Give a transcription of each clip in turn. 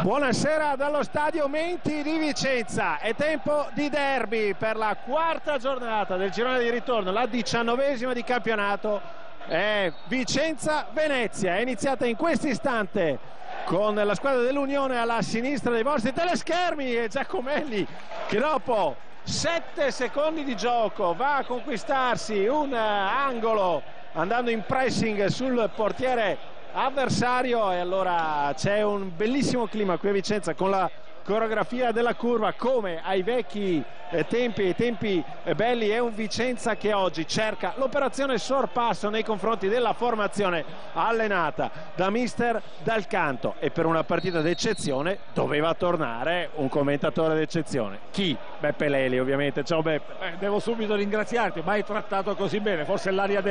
Buonasera dallo stadio Menti di Vicenza. È tempo di derby per la quarta giornata del girone di ritorno, la 19ª di campionato. È Vicenza-Venezia, è iniziata in questo istante con la squadra dell'Unione alla sinistra dei vostri teleschermi e Giacomelli che dopo 7 secondi di gioco va a conquistarsi un angolo andando in pressing sul portiere avversario. E allora c'è un bellissimo clima qui a Vicenza con la coreografia della curva come ai vecchi tempi belli. È un Vicenza che oggi cerca l'operazione sorpasso nei confronti della formazione allenata da mister Dal Canto, e per una partita d'eccezione doveva tornare un commentatore d'eccezione. Chi? Beppe Leli, ovviamente. Ciao Beppe. Devo subito ringraziarti, mai trattato così bene, forse è l'aria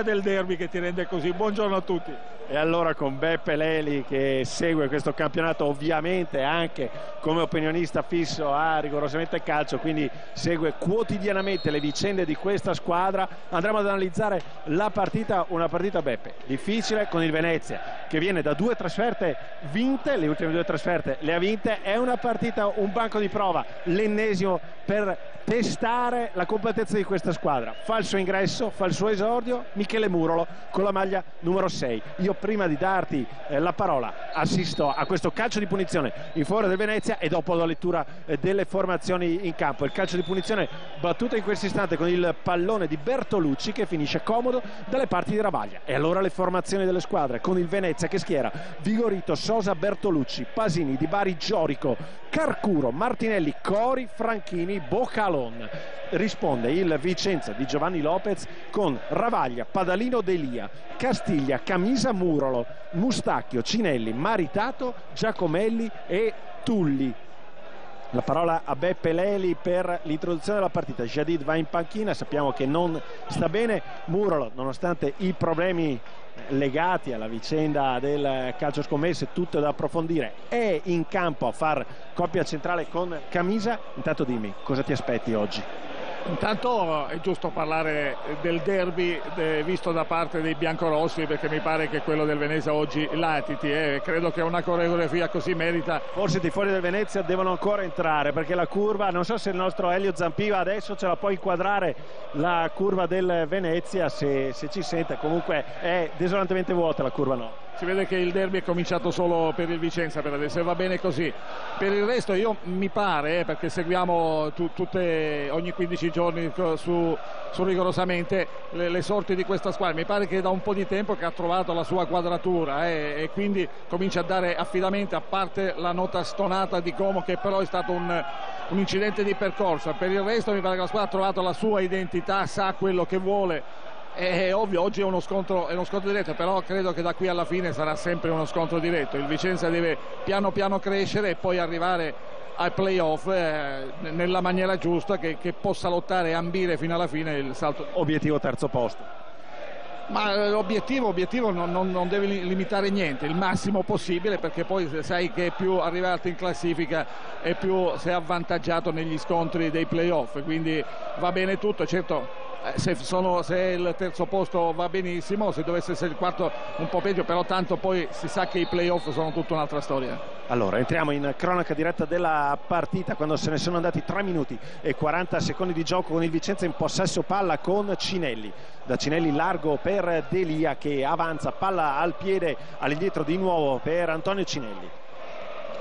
del derby che ti rende così. Buongiorno a tutti. E allora con Beppe Leli che segue questo campionato ovviamente anche come opinionista fisso a Rigorosamente Calcio, quindi segue quotidianamente le vicende di questa squadra, andremo ad analizzare la partita, una partita Beppe difficile con il Venezia che viene da 2 trasferte vinte, le ultime 2 trasferte le ha vinte. È una partita, un banco di prova, l'ennesimo per testare la completezza di questa squadra. Fa il suo ingresso, fa il suo esordio Michele Murolo con la maglia numero 6. Io prima di darti la parola assisto a questo calcio di punizione in favore del Venezia e dopo do lettura delle formazioni in campo. Il calcio di punizione battuto in questo istante con il pallone di Bertolucci che finisce comodo dalle parti di Ravaglia. E allora le formazioni delle squadre con il Venezia che schiera Vigorito, Sosa, Bertolucci, Pasini, Di Bari, Giorico, Carcuro, Martinelli, Cori, Franchini, Bocalon. Risponde il Vicenza di Giovanni Lopez con Ravaglia, Padalino, Delia, Castiglia, Camisa, Murolo, Mustacchio, Cinelli, Maritato, Giacomelli e Tulli. La parola a Beppe Leli per l'introduzione della partita. Jadid va in panchina, sappiamo che non sta bene. Murolo, nonostante i problemi legati alla vicenda del calcio scommesse, tutto da approfondire, è in campo a far coppia centrale con Camisa. Intanto dimmi, cosa ti aspetti oggi? Intanto è giusto parlare del derby visto da parte dei biancorossi, perché mi pare che quello del Venezia oggi latiti, credo che una coreografia così merita. Forse i tifosi del Venezia devono ancora entrare, perché la curva, non so se il nostro Elio Zampiva adesso ce la può inquadrare, la curva del Venezia, se ci sente. Comunque è desolantemente vuota la curva, no? Si vede che il derby è cominciato solo per il Vicenza per adesso e va bene così. Per il resto io mi pare, perché seguiamo ogni 15 giorni su Rigorosamente le sorti di questa squadra, mi pare che da un po' di tempo che ha trovato la sua quadratura e quindi comincia a dare affidamento, a parte la nota stonata di Como che però è stato un incidente di percorso. Per il resto mi pare che la squadra ha trovato la sua identità, sa quello che vuole. È ovvio, oggi è uno scontro diretto, però credo che da qui alla fine sarà sempre uno scontro diretto. Il Vicenza deve piano piano crescere e poi arrivare ai playoff nella maniera giusta, che possa lottare e ambire fino alla fine il salto. Obiettivo terzo posto. Ma l'obiettivo non deve limitare niente, il massimo possibile, perché poi sai che più arrivate in classifica e più sei avvantaggiato negli scontri dei playoff, quindi va bene tutto. Certo, se il terzo posto va benissimo, se dovesse essere il quarto un po' peggio, però tanto poi si sa che i playoff sono tutta un'altra storia. Allora entriamo in cronaca diretta della partita quando se ne sono andati 3 minuti e 40 secondi di gioco, con il Vicenza in possesso palla con Cinelli. Da Cinelli largo per Delia che avanza, palla al piede all'indietro di nuovo per Antonio Cinelli.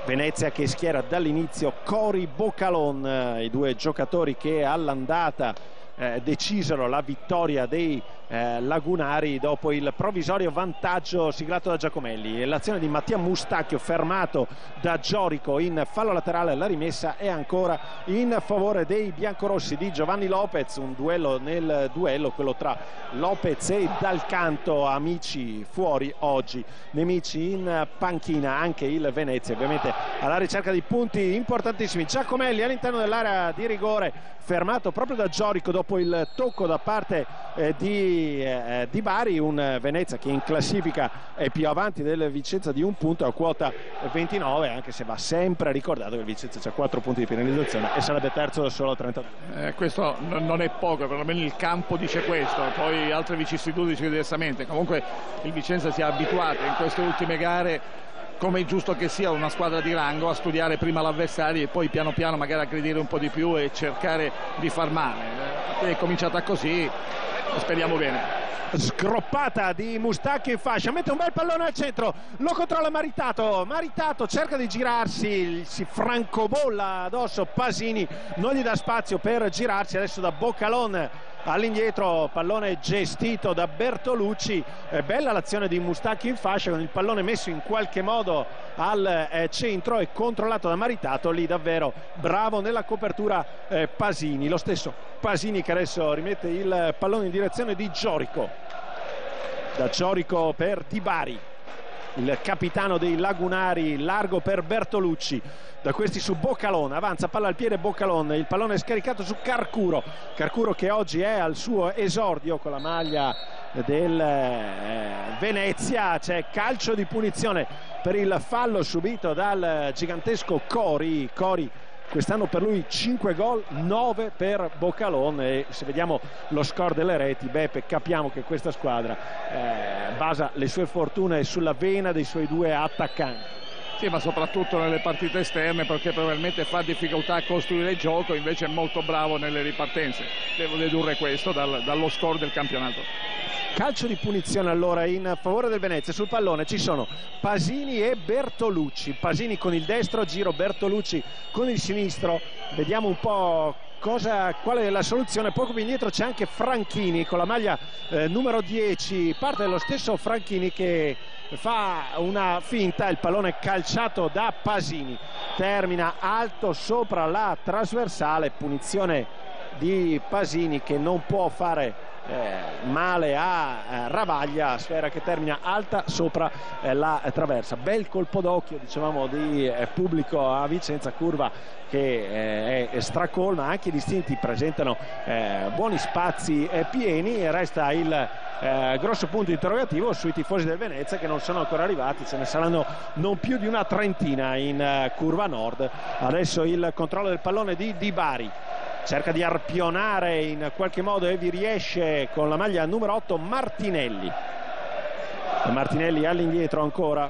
Venezia che schiera dall'inizio Cori, Bocalon, i 2 giocatori che all'andata decisero la vittoria dei lagunari dopo il provvisorio vantaggio siglato da Giacomelli. E l'azione di Mattia Mustacchio fermato da Giorico in fallo laterale, la rimessa è ancora in favore dei biancorossi di Giovanni Lopez. Un duello nel duello, quello tra Lopez e Dal Canto. Amici fuori oggi, nemici in panchina anche il Venezia, ovviamente alla ricerca di punti importantissimi. Giacomelli all'interno dell'area di rigore, fermato proprio da Giorico dopo il tocco da parte di Bari. Un Venezia che in classifica è più avanti del Vicenza di un punto, a quota 29, anche se va sempre ricordato che il Vicenza ha 4 punti di penalizzazione e sarebbe terzo da solo a 32. Questo non è poco, perlomeno il campo dice questo, poi altre vicissitudini dicono diversamente. Comunque il Vicenza si è abituato in queste ultime gare come è giusto che sia una squadra di rango, a studiare prima l'avversario e poi piano piano magari aggredire un po' di più e cercare di far male. È cominciata così, speriamo bene. Sgroppata di Mustacchi in fascia, mette un bel pallone al centro, lo controlla Maritato, Maritato cerca di girarsi, si francobolla addosso Pasini, non gli dà spazio per girarsi, adesso da Boccalon all'indietro, pallone gestito da Bertolucci. Bella l'azione di Mustacchi in fascia, con il pallone messo in qualche modo al centro e controllato da Maritato. Lì davvero bravo nella copertura Pasini, lo stesso Pasini che adesso rimette il pallone in direzione di Giorico, da Giorico per Di Bari, il capitano dei Lagunari, largo per Bertolucci, da questi su Boccalon, avanza palla al piede Boccalon, il pallone è scaricato su Carcuro, Carcuro che oggi è al suo esordio con la maglia del Venezia. C'è calcio di punizione per il fallo subito dal gigantesco Cori. Quest'anno per lui 5 gol, 9 per Boccalon, e se vediamo lo score delle reti, Beppe, capiamo che questa squadra basa le sue fortune sulla vena dei suoi due attaccanti. Sì, ma soprattutto nelle partite esterne, perché probabilmente fa difficoltà a costruire il gioco, invece è molto bravo nelle ripartenze. Devo dedurre questo dallo score del campionato. Calcio di punizione allora in favore del Venezia. Sul pallone ci sono Pasini e Bertolucci, Pasini con il destro, giro Bertolucci con il sinistro, vediamo un po' qual è la soluzione. Poco più indietro c'è anche Franchini con la maglia numero 10, parte dello stesso Franchini che fa una finta, il pallone calciato da Pasini, termina alto sopra la trasversale, punizione di Pasini che non può fare male a Ravaglia, sfera che termina alta sopra la traversa. Bel colpo d'occhio, dicevamo, di pubblico a Vicenza, curva che è stracolma, anche i distinti presentano buoni spazi pieni, e resta il grosso punto interrogativo sui tifosi del Venezia che non sono ancora arrivati, ce ne saranno non più di una trentina in curva nord. Adesso il controllo del pallone di Di Bari, cerca di arpionare in qualche modo e vi riesce con la maglia numero 8 Martinelli. Martinelli all'indietro ancora.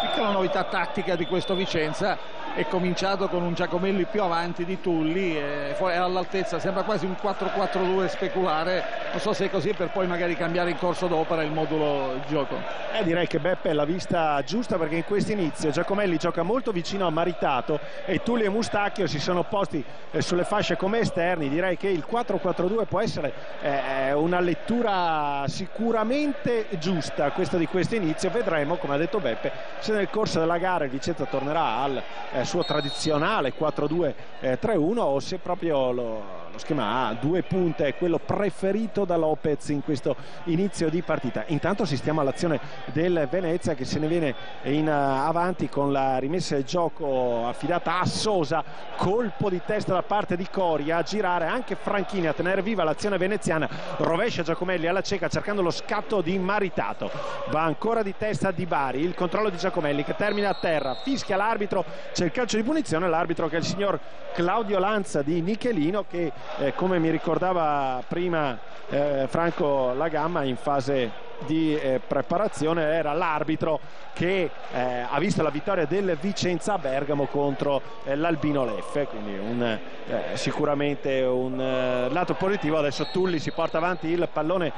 Piccola novità tattica di questo Vicenza, è cominciato con un Giacomelli più avanti di Tulli, è all'altezza, sembra quasi un 4-4-2 speculare, non so se è così, per poi magari cambiare in corso d'opera il modulo di gioco. Direi che Beppe è la vista giusta, perché in questo inizio Giacomelli gioca molto vicino a Maritato e Tulli e Mustacchio si sono posti sulle fasce come esterni. Direi che il 4-4-2 può essere una lettura sicuramente giusta, questa di questo inizio. Vedremo, come ha detto Beppe, se nel corso della gara il Vicenza tornerà al suo tradizionale 4-2-3-1 o se proprio lo schema a due punte è quello preferito da Lopez in questo inizio di partita. Intanto assistiamo all'azione del Venezia che se ne viene in avanti con la rimessa del gioco affidata a Sosa, colpo di testa da parte di Coria, a girare anche Franchini a tenere viva l'azione veneziana, rovescia Giacomelli alla cieca cercando lo scatto di Maritato, va ancora di testa Di Bari, il controllo di Giacomelli che termina a terra, fischia l'arbitro, c'è il calcio di punizione, l'arbitro che è il signor Claudio Lanza di Nichelino che come mi ricordava prima Franco Lagamma in fase di preparazione era l'arbitro che ha visto la vittoria del Vicenza a Bergamo contro l'Albino Leffe, quindi sicuramente un lato positivo. Adesso Tulli si porta avanti il pallone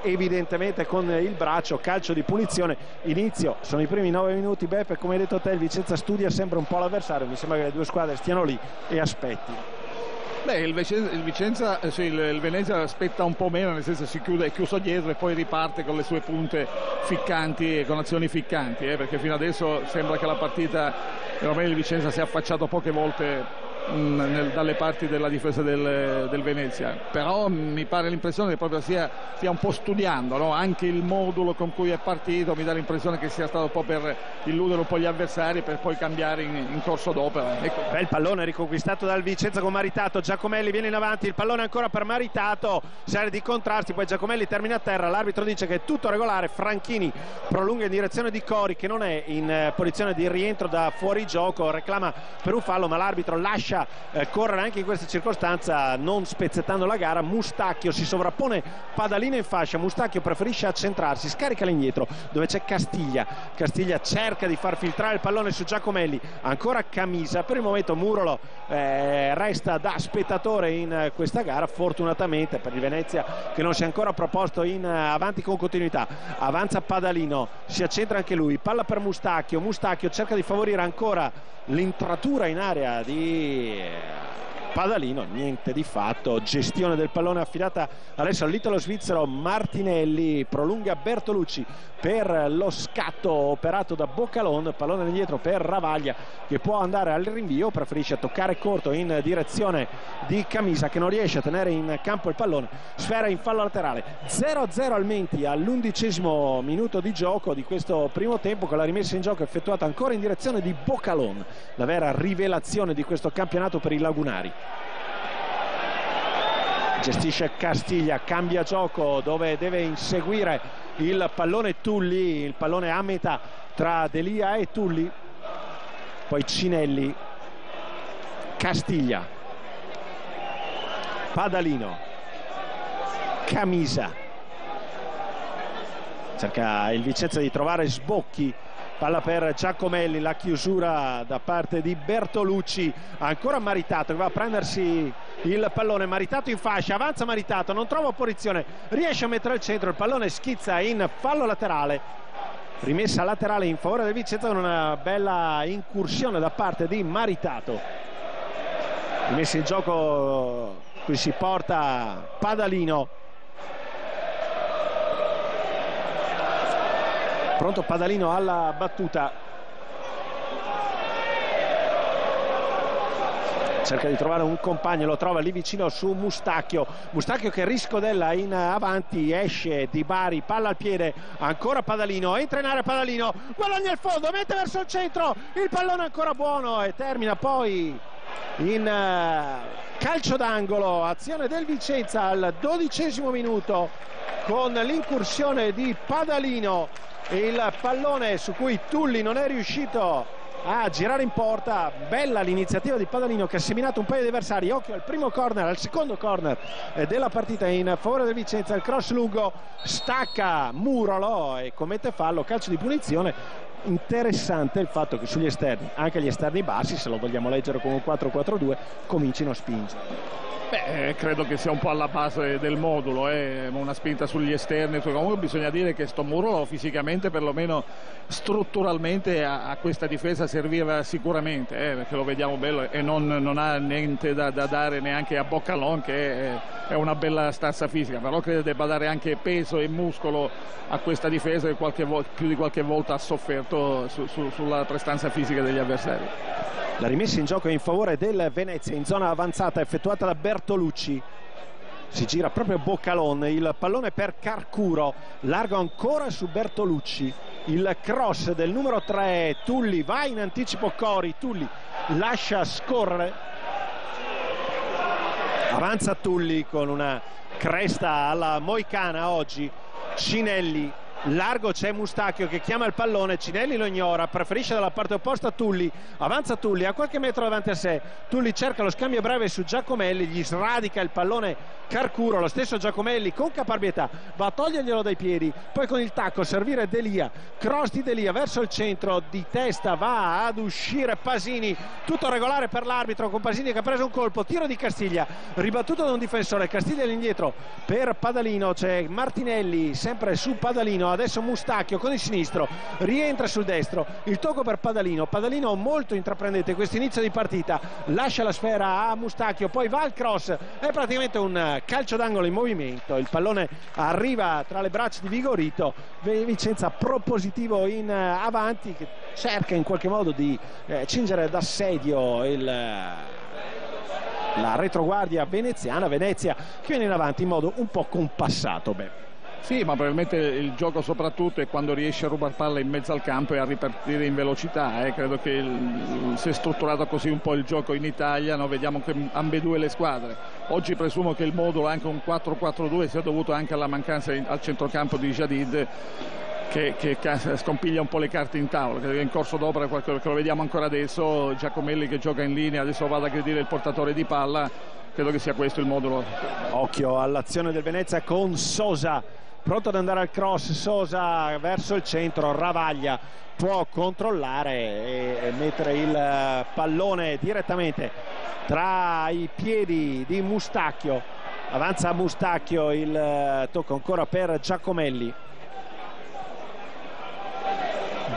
evidentemente con il braccio, calcio di punizione, inizio, sono i primi 9 minuti. Beppe, come hai detto te, il Vicenza studia sempre un po' l'avversario, mi sembra che le due squadre stiano lì e aspetti. Beh, il Venezia aspetta un po' meno, nel senso si chiude, è chiuso dietro e poi riparte con le sue punte ficcanti e con azioni ficcanti, perché fino adesso sembra che la partita ormai il Vicenza si è affacciato poche volte dalle parti della difesa del Venezia, però mi pare l'impressione che proprio stia un po' studiando, no? Anche il modulo con cui è partito mi dà l'impressione che sia stato un po' per illudere un po' gli avversari per poi cambiare in corso d'opera. Ecco. Bel pallone riconquistato dal Vicenza con Maritato, Giacomelli viene in avanti, il pallone ancora per Maritato, serie di contrasti, poi Giacomelli termina a terra, l'arbitro dice che è tutto regolare, Franchini prolunga in direzione di Cori che non è in posizione di rientro da fuori gioco, reclama per un fallo ma l'arbitro lascia lascia correre anche in questa circostanza, non spezzettando la gara. Mustacchio si sovrappone Padalino in fascia, Mustacchio preferisce accentrarsi, scarica l'indietro dove c'è Castiglia. Castiglia cerca di far filtrare il pallone su Giacomelli, ancora Camisa. Per il momento Murolo resta da spettatore in questa gara, fortunatamente per il Venezia che non si è ancora proposto in avanti con continuità. Avanza Padalino, si accentra anche lui, palla per Mustacchio, Mustacchio cerca di favorire ancora l'intratura in area di Padalino, niente di fatto. Gestione del pallone affidata adesso all'italo svizzero Martinelli, prolunga Bertolucci per lo scatto operato da Boccalon, pallone indietro per Ravaglia che può andare al rinvio, preferisce toccare corto in direzione di Camisa che non riesce a tenere in campo il pallone, sfera in fallo laterale. 0-0 al Menti all'11° minuto di gioco di questo primo tempo, con la rimessa in gioco effettuata ancora in direzione di Boccalon, la vera rivelazione di questo campionato per i lagunari. Gestisce Castiglia, cambia gioco dove deve inseguire il pallone Tulli, il pallone a metà tra Delia e Tulli, poi Cinelli, Castiglia, Padalino, Camisa, cerca il Vicenza di trovare sbocchi, palla per Giacomelli, la chiusura da parte di Bertolucci, ancora Maritato che va a prendersi il pallone, Maritato in fascia, avanza Maritato, non trova opposizione, riesce a mettere al centro, il pallone schizza in fallo laterale, rimessa laterale in favore del Vicenza con una bella incursione da parte di Maritato. Rimessa in gioco, qui si porta Padalino, pronto Padalino alla battuta, cerca di trovare un compagno, lo trova lì vicino su Mustacchio, Mustacchio che riscodella in avanti, esce Di Bari, palla al piede, ancora Padalino, entra in area Padalino, guadagna il fondo, mette verso il centro, il pallone ancora buono e termina poi in calcio d'angolo, azione del Vicenza al 12° minuto con l'incursione di Padalino, il pallone su cui Tulli non è riuscito a girare in porta. Bella l'iniziativa di Padalino che ha seminato un paio di avversari. Occhio al primo corner, al secondo corner della partita in favore del Vicenza, il cross lungo, stacca Murolo e commette fallo, calcio di punizione. Interessante il fatto che sugli esterni, anche gli esterni bassi, se lo vogliamo leggere come un 4-4-2, comincino a spingere. Beh, credo che sia un po' alla base del modulo, una spinta sugli esterni. Comunque bisogna dire che sto Murolo fisicamente, perlomeno strutturalmente, a questa difesa serviva sicuramente, perché lo vediamo bello e non ha niente da dare neanche a Boccalon, che è una bella stazza fisica, però credo debba dare anche peso e muscolo a questa difesa che più di qualche volta ha sofferto sulla prestanza fisica degli avversari. La rimessa in gioco è in favore del Venezia in zona avanzata effettuata da Bertolucci, si gira proprio Boccalon, il pallone per Carcuro, largo ancora su Bertolucci, il cross del numero 3 Tulli, va in anticipo Cori, Tulli lascia scorrere, avanza Tulli con una cresta alla moicana oggi, Cinelli, largo c'è Mustacchio che chiama il pallone, Cinelli lo ignora, preferisce dalla parte opposta Tulli, avanza Tulli a qualche metro davanti a sé, Tulli cerca lo scambio breve su Giacomelli, gli sradica il pallone Carcuro, lo stesso Giacomelli con caparbietà va a toglierglielo dai piedi, poi con il tacco servire Delia, cross di Delia verso il centro, di testa va ad uscire Pasini, tutto regolare per l'arbitro con Pasini che ha preso un colpo, tiro di Castiglia ribattuto da un difensore, Castiglia all'indietro per Padalino, c'è Martinelli sempre su Padalino, adesso Mustacchio con il sinistro rientra sul destro, il tocco per Padalino, Padalino molto intraprendente questo inizio di partita, lascia la sfera a Mustacchio, poi va al cross, è praticamente un calcio d'angolo in movimento, il pallone arriva tra le braccia di Vigorito, Vicenza propositivo in avanti che cerca in qualche modo di cingere d'assedio la retroguardia veneziana, Venezia che viene in avanti in modo un po' compassato. Sì, ma probabilmente il gioco soprattutto è quando riesce a rubare palla in mezzo al campo e a ripartire in velocità. Credo che si è strutturato così un po' il gioco in Italia, vediamo che ambedue le squadre. Oggi presumo che il modulo, anche un 4-4-2, sia dovuto anche alla mancanza al centrocampo di Jadid, che scompiglia un po' le carte in tavola, che è in corso d'opera, che lo vediamo ancora adesso. Giacomelli che gioca in linea, adesso va ad aggredire il portatore di palla, credo che sia questo il modulo. Occhio all'azione del Venezia con Sosa, pronto ad andare al cross. Sosa verso il centro, Ravaglia può controllare e mettere il pallone direttamente tra i piedi di Mustacchio. Avanza Mustacchio, il tocco ancora per Giacomelli.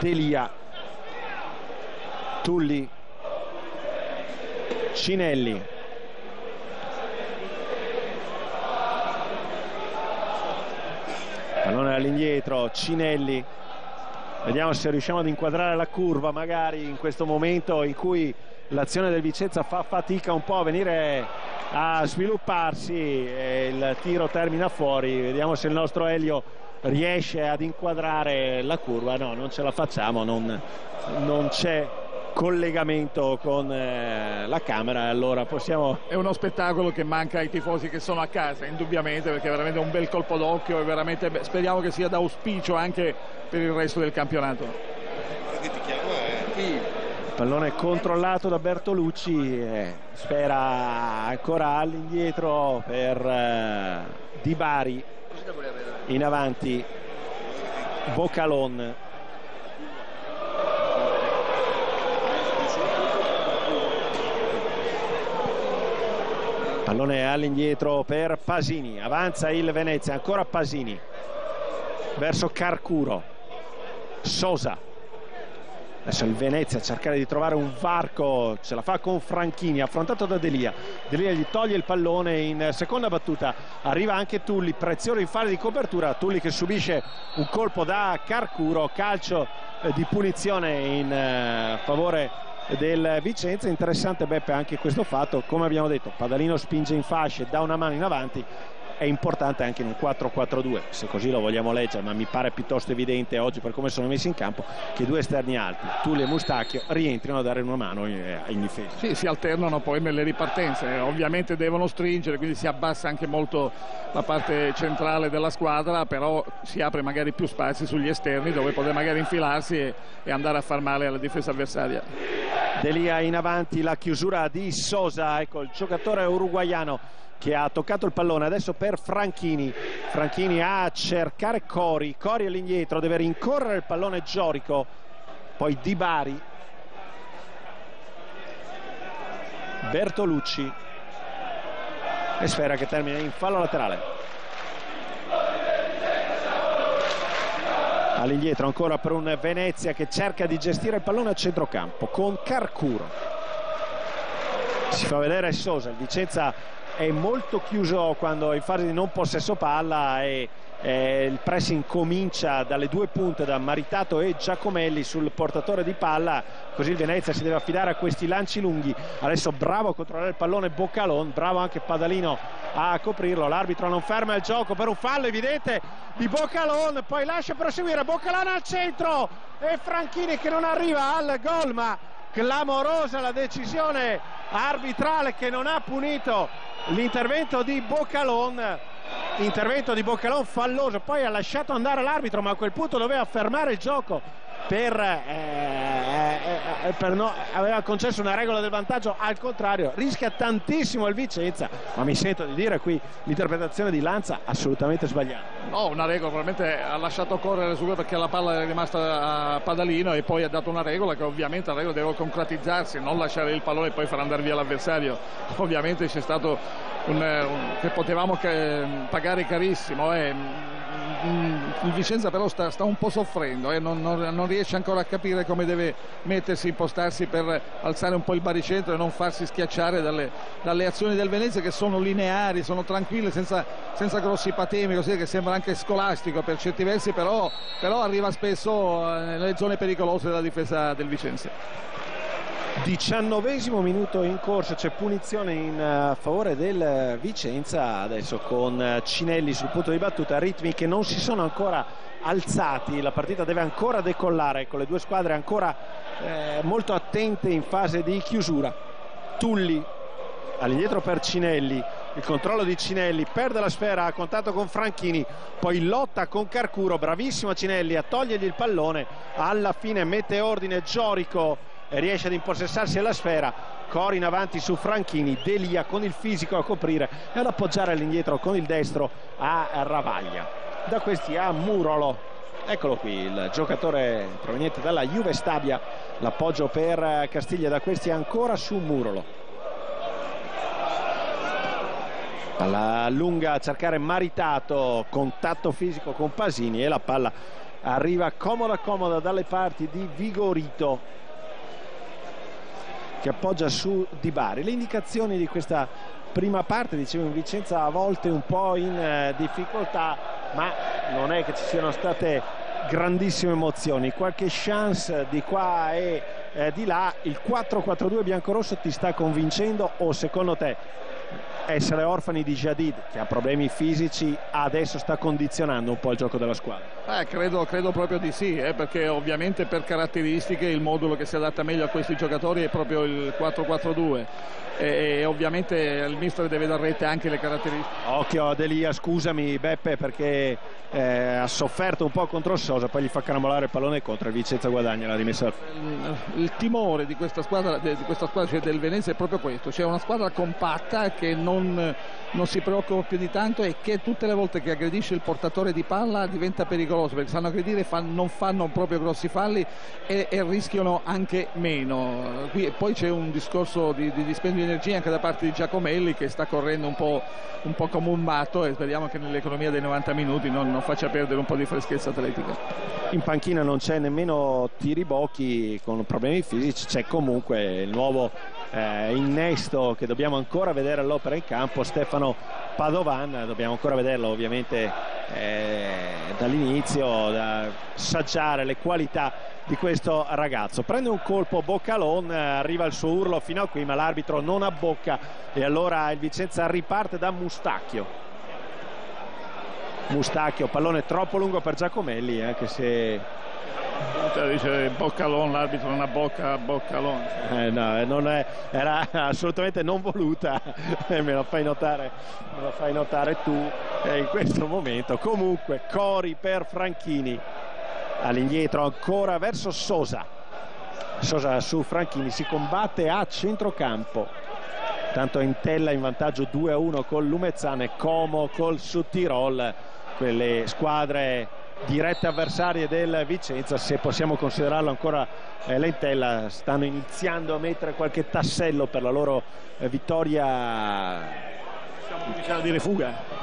Delia, Tulli, Cinelli, pallone all'indietro, Cinelli, vediamo se riusciamo ad inquadrare la curva magari in questo momento in cui l'azione del Vicenza fa fatica un po' a venire a svilupparsi e il tiro termina fuori. Vediamo se il nostro Elio riesce ad inquadrare la curva. No, non ce la facciamo, non c'è collegamento con la camera, allora possiamo... È uno spettacolo che manca ai tifosi che sono a casa, indubbiamente, perché è veramente un bel colpo d'occhio e veramente speriamo che sia d'auspicio anche per il resto del campionato. Pallone controllato da Bertolucci, spera ancora all'indietro per Di Bari, in avanti Bocalon, pallone all'indietro per Pasini, avanza il Venezia, ancora Pasini verso Carcuro, Sosa. Adesso il Venezia a cercare di trovare un varco, ce la fa con Franchini, affrontato da Delia. Delia gli toglie il pallone in seconda battuta, arriva anche Tulli, prezioso in fase di copertura. Tulli che subisce un colpo da Carcuro, calcio di punizione in favore del Vicenza. Interessante, Beppe, anche questo fatto, come abbiamo detto, Padalino spinge in fasce, dà una mano in avanti. È importante anche in un 4-4-2, se così lo vogliamo leggere, ma mi pare piuttosto evidente oggi per come sono messi in campo che i due esterni alti, Tulli e Mustacchio, rientrino a dare una mano in difesa. Sì, si alternano poi nelle ripartenze, ovviamente devono stringere, quindi si abbassa anche molto la parte centrale della squadra, però si apre magari più spazi sugli esterni dove poter magari infilarsi e andare a far male alla difesa avversaria. Delia in avanti, la chiusura di Sosa, ecco il giocatore uruguaiano che ha toccato il pallone adesso per Franchini. Franchini a cercare Cori all'indietro, deve rincorrere il pallone Giorico, poi Di Bari, Bertolucci e Sfera che termina in fallo laterale. All'indietro ancora per un Venezia che cerca di gestire il pallone a centrocampo con Carcuro. Si fa vedere Sosa, il Vicenza è molto chiuso quando in fase di non possesso palla e il pressing comincia dalle due punte, da Maritato e Giacomelli sul portatore di palla, così il Venezia si deve affidare a questi lanci lunghi. Adesso bravo a controllare il pallone Bocalon, bravo anche Padalino a coprirlo, l'arbitro non ferma il gioco per un fallo evidente di Bocalon, poi lascia proseguire Bocalon al centro e Franchini che non arriva al gol, ma clamorosa la decisione arbitrale che non ha punito l'intervento di Bocalon, falloso, poi ha lasciato andare l'arbitro, ma a quel punto doveva fermare il gioco aveva concesso una regola del vantaggio, al contrario rischia tantissimo il Vicenza, ma mi sento di dire qui l'interpretazione di Lanza assolutamente sbagliata. No, una regola, probabilmente ha lasciato correre su perché la palla è rimasta a Padalino e poi ha dato una regola che ovviamente la regola deve concretizzarsi, non lasciare il pallone e poi far andare via l'avversario. Ovviamente c'è stato che potevamo pagare carissimo. Il Vicenza però sta un po' soffrendo, non riesce ancora a capire come deve mettersi, impostarsi per alzare un po' il baricentro e non farsi schiacciare dalle azioni del Venezia, che sono lineari, sono tranquille, senza grossi patemi, così, che sembra anche scolastico per certi versi, però arriva spesso nelle zone pericolose della difesa del Vicenza. 19° minuto in corsa, c'è punizione in favore del Vicenza adesso con Cinelli sul punto di battuta, ritmi che non si sono ancora alzati, la partita deve ancora decollare con le due squadre ancora molto attente in fase di chiusura. Tulli all'indietro per Cinelli, il controllo di Cinelli, perde la sfera a contatto con Franchini, poi lotta con Carcuro, bravissimo Cinelli a togliergli il pallone, alla fine mette ordine Giorico e riesce ad impossessarsi della sfera. Cori in avanti su Franchini, Delia con il fisico a coprire e ad appoggiare all'indietro con il destro a Ravaglia. Da questi a Murolo, eccolo qui il giocatore proveniente dalla Juve Stabia, l'appoggio per Castiglia, da questi ancora su Murolo. Alla lunga a cercare Maritato, contatto fisico con Pasini e la palla arriva comoda dalle parti di Vigorito che appoggia su Di Bari. Le indicazioni di questa prima parte, dicevo, in Vicenza a volte un po' in difficoltà, ma non è che ci siano state grandissime emozioni, qualche chance di qua e di là. Il 4-4-2 biancorosso ti sta convincendo o secondo te essere orfani di Jadid, che ha problemi fisici, adesso sta condizionando un po' il gioco della squadra? Credo proprio di sì, perché ovviamente per caratteristiche il modulo che si adatta meglio a questi giocatori è proprio il 4-4-2 e ovviamente il mister deve dar rete anche le caratteristiche. Occhio a Delia, scusami Beppe, perché ha sofferto un po' contro Sosa, poi gli fa carambolare il pallone contro, il Vicenza guadagna la rimessa. Il timore di questa squadra, cioè del Venezia, è proprio questo: c'è una squadra compatta che non si preoccupa più di tanto e che tutte le volte che aggredisce il portatore di palla diventa pericoloso, perché sanno aggredire, non fanno proprio grossi falli e rischiano anche meno. Poi c'è un discorso di dispendio di energia anche da parte di Giacomelli, che sta correndo un po' come un matto, e speriamo che nell'economia dei 90 minuti non faccia perdere un po' di freschezza atletica. In panchina non c'è nemmeno Tiribocchi con problemi fisici, c'è comunque il nuovo innesto che dobbiamo ancora vedere all'opera in campo, Stefano Padovan. Dobbiamo ancora vederlo ovviamente dall'inizio, da assaggiare le qualità di questo ragazzo. Prende un colpo Boccalon, arriva il suo urlo fino a qui, ma l'arbitro non abbocca e allora il Vicenza riparte da Mustacchio. Pallone troppo lungo per Giacomelli, anche se dice Boccalon, l'arbitro non abbocca Boccalon. No, era assolutamente non voluta. Me lo fai notare tu in questo momento. Comunque Cori per Franchini, all'indietro ancora verso Sosa su Franchini, si combatte a centrocampo, tanto Entella in vantaggio 2-1 col Lumezzane, Como col Südtirol, quelle squadre dirette avversarie del Vicenza, se possiamo considerarlo ancora. L'Entella stanno iniziando a mettere qualche tassello per la loro vittoria, possiamo dire fuga.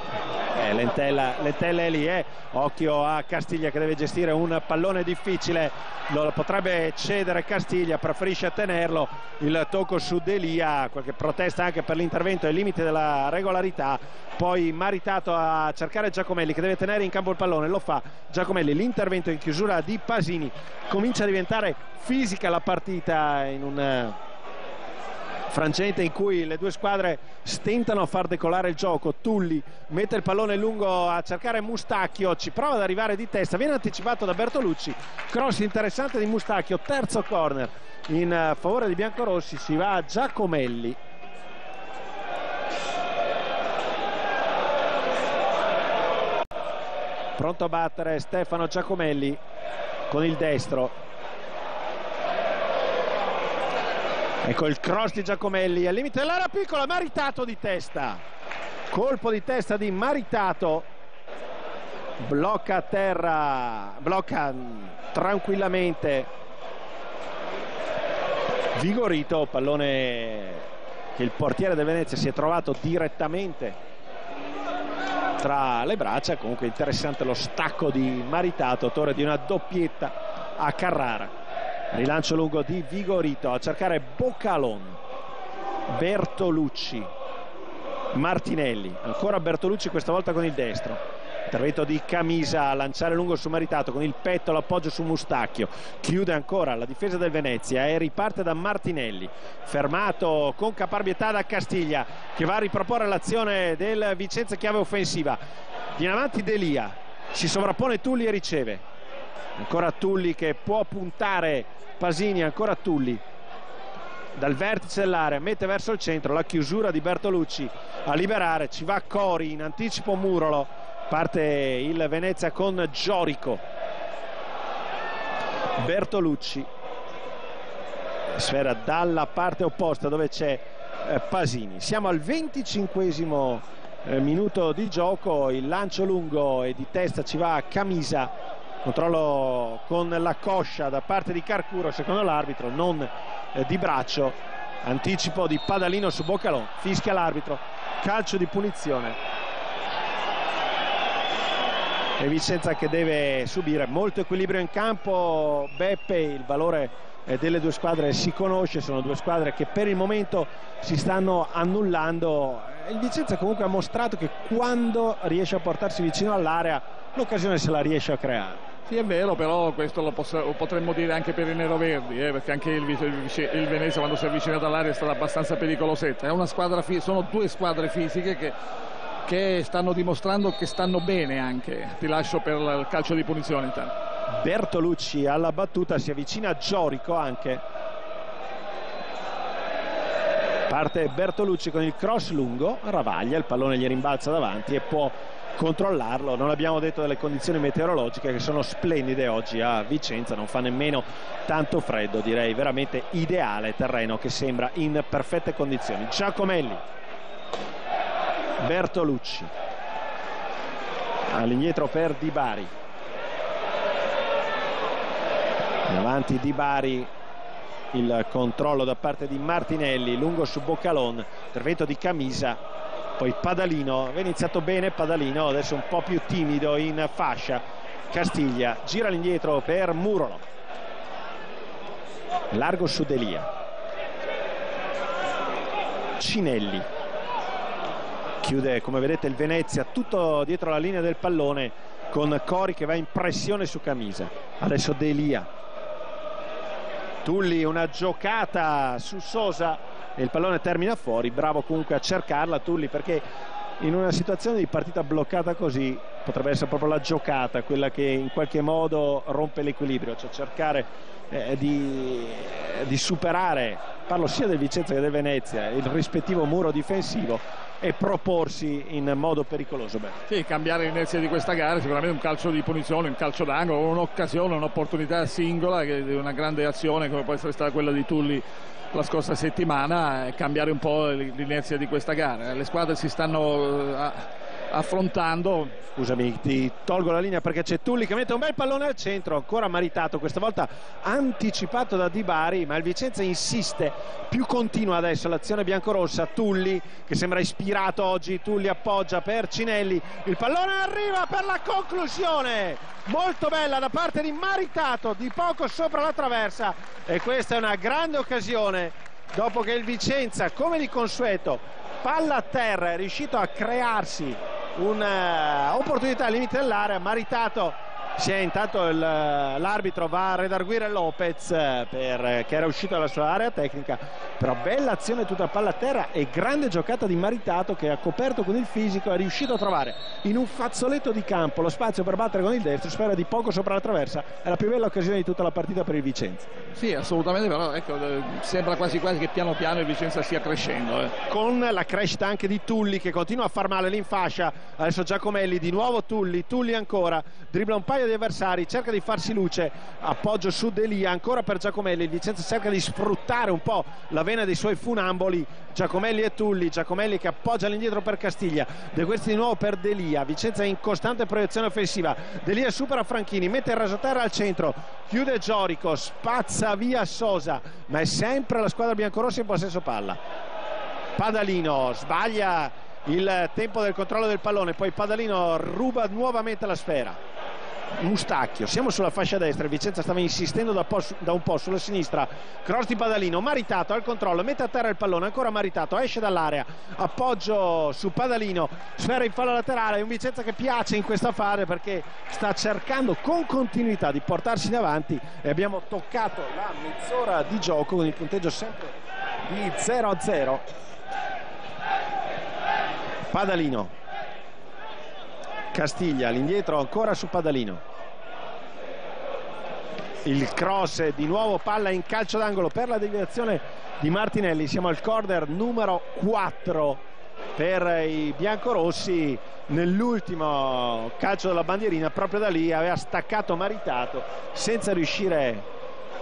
L'Entella è lì, occhio a Castiglia che deve gestire un pallone difficile, lo potrebbe cedere Castiglia, preferisce tenerlo. Il tocco su Delia, qualche protesta anche per l'intervento ai limiti della regolarità. Poi Maritato a cercare Giacomelli che deve tenere in campo il pallone, lo fa Giacomelli. L'intervento in chiusura di Pasini, comincia a diventare fisica la partita in un frangente in cui le due squadre stentano a far decolare il gioco. Tulli mette il pallone lungo a cercare Mustacchio, ci prova ad arrivare di testa, viene anticipato da Bertolucci, cross interessante di Mustacchio, terzo corner in favore di biancorossi, si va a Giacomelli. Pronto a battere Stefano Giacomelli con il destro. Ecco il cross di Giacomelli al limite dell'area piccola, Maritato di testa, colpo di testa di Maritato, blocca a terra, blocca tranquillamente Vigorito, pallone che il portiere del Venezia si è trovato direttamente tra le braccia. Comunque interessante lo stacco di Maritato, autore di una doppietta a Carrara. Rilancio lungo di Vigorito a cercare Boccalon, Bertolucci, Martinelli, ancora Bertolucci questa volta con il destro, intervento di Camisa a lanciare lungo su Maritato con il petto, l'appoggio su Mustacchio, chiude ancora la difesa del Venezia e riparte da Martinelli, fermato con caparbietà da Castiglia che va a riproporre l'azione del Vicenza, chiave offensiva. Viene avanti Delia, si sovrappone Tulli e riceve, ancora Tulli che può puntare Pasini, ancora Tulli dal vertice dell'area, mette verso il centro, la chiusura di Bertolucci a liberare, ci va Cori, in anticipo Murolo, parte il Venezia con Giorico. Bertolucci, sfera dalla parte opposta dove c'è Pasini. Siamo al 25esimo minuto di gioco, il lancio lungo e di testa ci va a Camisa, controllo con la coscia da parte di Carcuro, secondo l'arbitro non di braccio, anticipo di Padalino su Boccalon, fischia l'arbitro, calcio di punizione e Vicenza che deve subire. Molto equilibrio in campo, Beppe, il valore delle due squadre si conosce, sono due squadre che per il momento si stanno annullando. Il Vicenza comunque ha mostrato che quando riesce a portarsi vicino all'area l'occasione se la riesce a creare. Sì, è vero, però questo lo potremmo dire anche per i neroverdi, perché anche il Venezia quando si è avvicinato all'area è stata abbastanza pericolosetta. È una squadra sono due squadre fisiche che stanno dimostrando che stanno bene anche. Ti lascio per il calcio di punizione intanto. Bertolucci alla battuta, si avvicina Giorico anche, parte Bertolucci con il cross lungo, Ravaglia, il pallone gli rimbalza davanti e può controllarlo. Non abbiamo detto delle condizioni meteorologiche che sono splendide oggi a Vicenza, non fa nemmeno tanto freddo, direi veramente ideale, terreno che sembra in perfette condizioni. Giacomelli, Bertolucci all'indietro per Di Bari, davanti Di Bari, il controllo da parte di Martinelli, lungo su Boccalon, intervento di Camisa, poi Padalino, aveva iniziato bene Padalino, adesso un po' più timido in fascia. Castiglia gira all'indietro per Murolo, largo su Delia, Cinelli chiude, come vedete, il Venezia tutto dietro la linea del pallone con Cori che va in pressione su Camisa. Adesso Delia, Tulli, una giocata su Sosa e il pallone termina fuori. Bravo comunque a cercarla Tulli, perché in una situazione di partita bloccata così potrebbe essere proprio la giocata quella che in qualche modo rompe l'equilibrio, cioè cercare di superare, parlo sia del Vicenza che del Venezia, il rispettivo muro difensivo e proporsi in modo pericoloso. Sì, cambiare l'inizio di questa gara, sicuramente un calcio di punizione, un calcio d'angolo, un'occasione, un'opportunità singola, che è una grande azione come può essere stata quella di Tulli la scorsa settimana, e cambiare un po' l'inizio di questa gara. Le squadre si stanno affrontando. Scusami, ti tolgo la linea perché c'è Tulli che mette un bel pallone al centro, ancora Maritato, questa volta anticipato da Di Bari, ma il Vicenza insiste, più continua adesso l'azione biancorossa. Tulli che sembra ispirato oggi, Tulli appoggia per Cinelli, il pallone arriva per la conclusione molto bella da parte di Maritato, di poco sopra la traversa, e questa è una grande occasione dopo che il Vicenza, come di consueto, palla a terra, è riuscito a crearsi un'opportunità al limite dell'area. Maritato intanto l'arbitro va a redarguire Lopez che era uscito dalla sua area tecnica, però bella azione tutta palla a terra e grande giocata di Maritato che ha coperto con il fisico, è riuscito a trovare in un fazzoletto di campo lo spazio per battere con il destro, sfera di poco sopra la traversa, è la più bella occasione di tutta la partita per il Vicenza. Sì, assolutamente, però ecco, sembra quasi che piano piano il Vicenza stia crescendo, con la crescita anche di Tulli che continua a far male lì in fascia. Adesso Giacomelli, di nuovo Tulli ancora, dribbla un paio di avversari, cerca di farsi luce, appoggio su Delia ancora per Giacomelli. Il Vicenza cerca di sfruttare un po' la vena dei suoi funamboli, Giacomelli e Tulli. Giacomelli che appoggia all'indietro per Castiglia, De Questi di nuovo per Delia. Vicenza in costante proiezione offensiva, Delia supera Franchini, mette il rasoterra al centro, chiude Giorico, spazza via Sosa, ma è sempre la squadra biancorossa in possesso palla. Padalino sbaglia il tempo del controllo del pallone, poi Padalino ruba nuovamente la sfera. Mustacchio, siamo sulla fascia destra, il Vicenza stava insistendo da un po' sulla sinistra, cross di Padalino, Maritato al controllo, mette a terra il pallone, ancora Maritato, esce dall'area, appoggio su Padalino, sfera in fallo laterale. È un Vicenza che piace in questa fase perché sta cercando con continuità di portarsi in avanti, e abbiamo toccato la mezz'ora di gioco con il punteggio sempre di 0-0. Padalino, Castiglia all'indietro ancora su Padalino, il cross, di nuovo palla in calcio d'angolo per la deviazione di Martinelli. Siamo al corner numero 4 per i biancorossi. Nell'ultimo calcio della bandierina, proprio da lì aveva staccato Maritato senza riuscire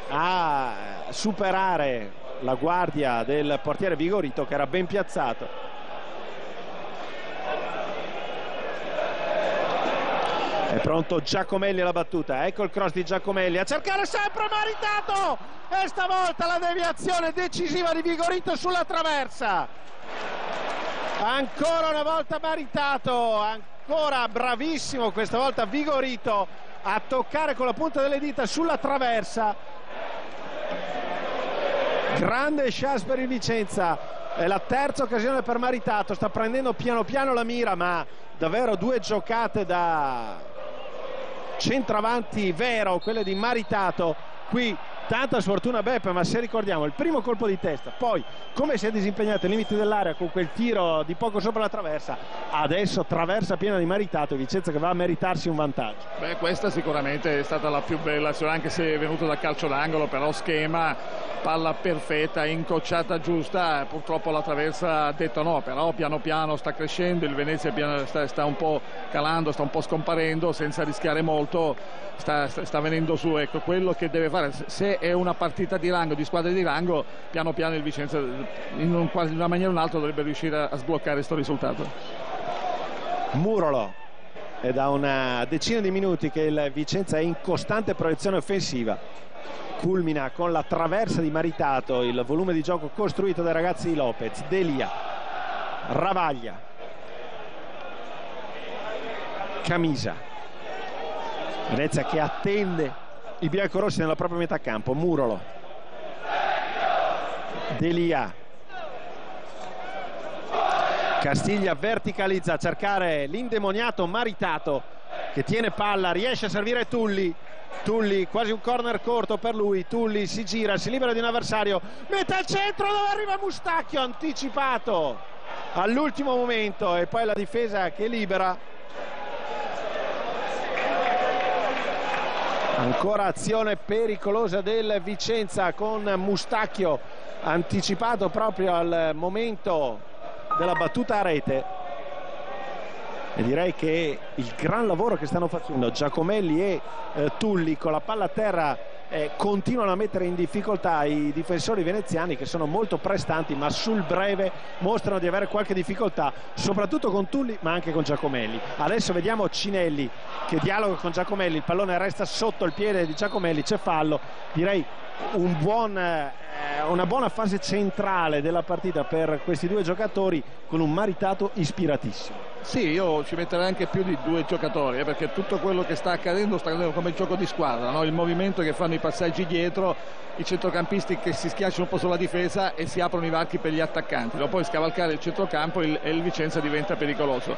a superare la guardia del portiere Vigorito, che era ben piazzato. È pronto Giacomelli alla battuta, ecco il cross di Giacomelli, a cercare sempre Maritato, e stavolta la deviazione decisiva di Vigorito sulla traversa. Ancora una volta Maritato, ancora bravissimo questa volta Vigorito a toccare con la punta delle dita sulla traversa. Grande chance per il Vicenza, è la terza occasione per Maritato, sta prendendo piano piano la mira, ma davvero due giocate da centravanti vero, quelle di Maritato. Qui tanta sfortuna Beppe, ma se ricordiamo il primo colpo di testa, poi come si è disimpegnato ai limiti dell'area con quel tiro di poco sopra la traversa, adesso traversa piena di Maritato, Vicenza che va a meritarsi un vantaggio. Beh, questa sicuramente è stata la più bella azione, anche se è venuto dal calcio d'angolo, però schema, palla perfetta, incocciata giusta, purtroppo la traversa ha detto no, però piano piano sta crescendo, il Venezia sta un po' calando, sta un po' scomparendo senza rischiare molto, sta venendo su. Ecco, quello che deve fare, se è una partita di rango, di squadre di rango, piano piano il Vicenza in una maniera o un'altra dovrebbe riuscire a sbloccare questo risultato. Murolo, è da una decina di minuti che il Vicenza è in costante proiezione offensiva, culmina con la traversa di Maritato, il volume di gioco costruito dai ragazzi di Lopez. Delia, Ravaglia, Camisa, Venezia che attende i biancorossi nella propria metà campo. Murolo, Delia, Castiglia verticalizza a cercare l'indemoniato Maritato, che tiene palla, riesce a servire Tulli. Tulli, quasi un corner corto per lui. Tulli si gira, si libera di un avversario, mette al centro dove arriva Mustacchio, anticipato all'ultimo momento, e poi la difesa che libera. Ancora azione pericolosa del Vicenza con Mustacchio anticipato proprio al momento della battuta a rete, e direi che il gran lavoro che stanno facendo Giacomelli e Tulli con la palla a terra continuano a mettere in difficoltà i difensori veneziani, che sono molto prestanti, ma sul breve mostrano di avere qualche difficoltà, soprattutto con Tulli ma anche con Giacomelli. Adesso vediamo Cinelli che dialoga con Giacomelli, il pallone resta sotto il piede di Giacomelli, c'è fallo. Direi una buona fase centrale della partita per questi due giocatori, con un Maritato ispiratissimo. Sì, io ci metterei anche più di due giocatori, perché tutto quello che sta accadendo come gioco di squadra, no? Il movimento che fanno i passaggi dietro, i centrocampisti che si schiacciano un po' sulla difesa e si aprono i varchi per gli attaccanti, dopo poi scavalcare il centrocampo e il Vicenza diventa pericoloso,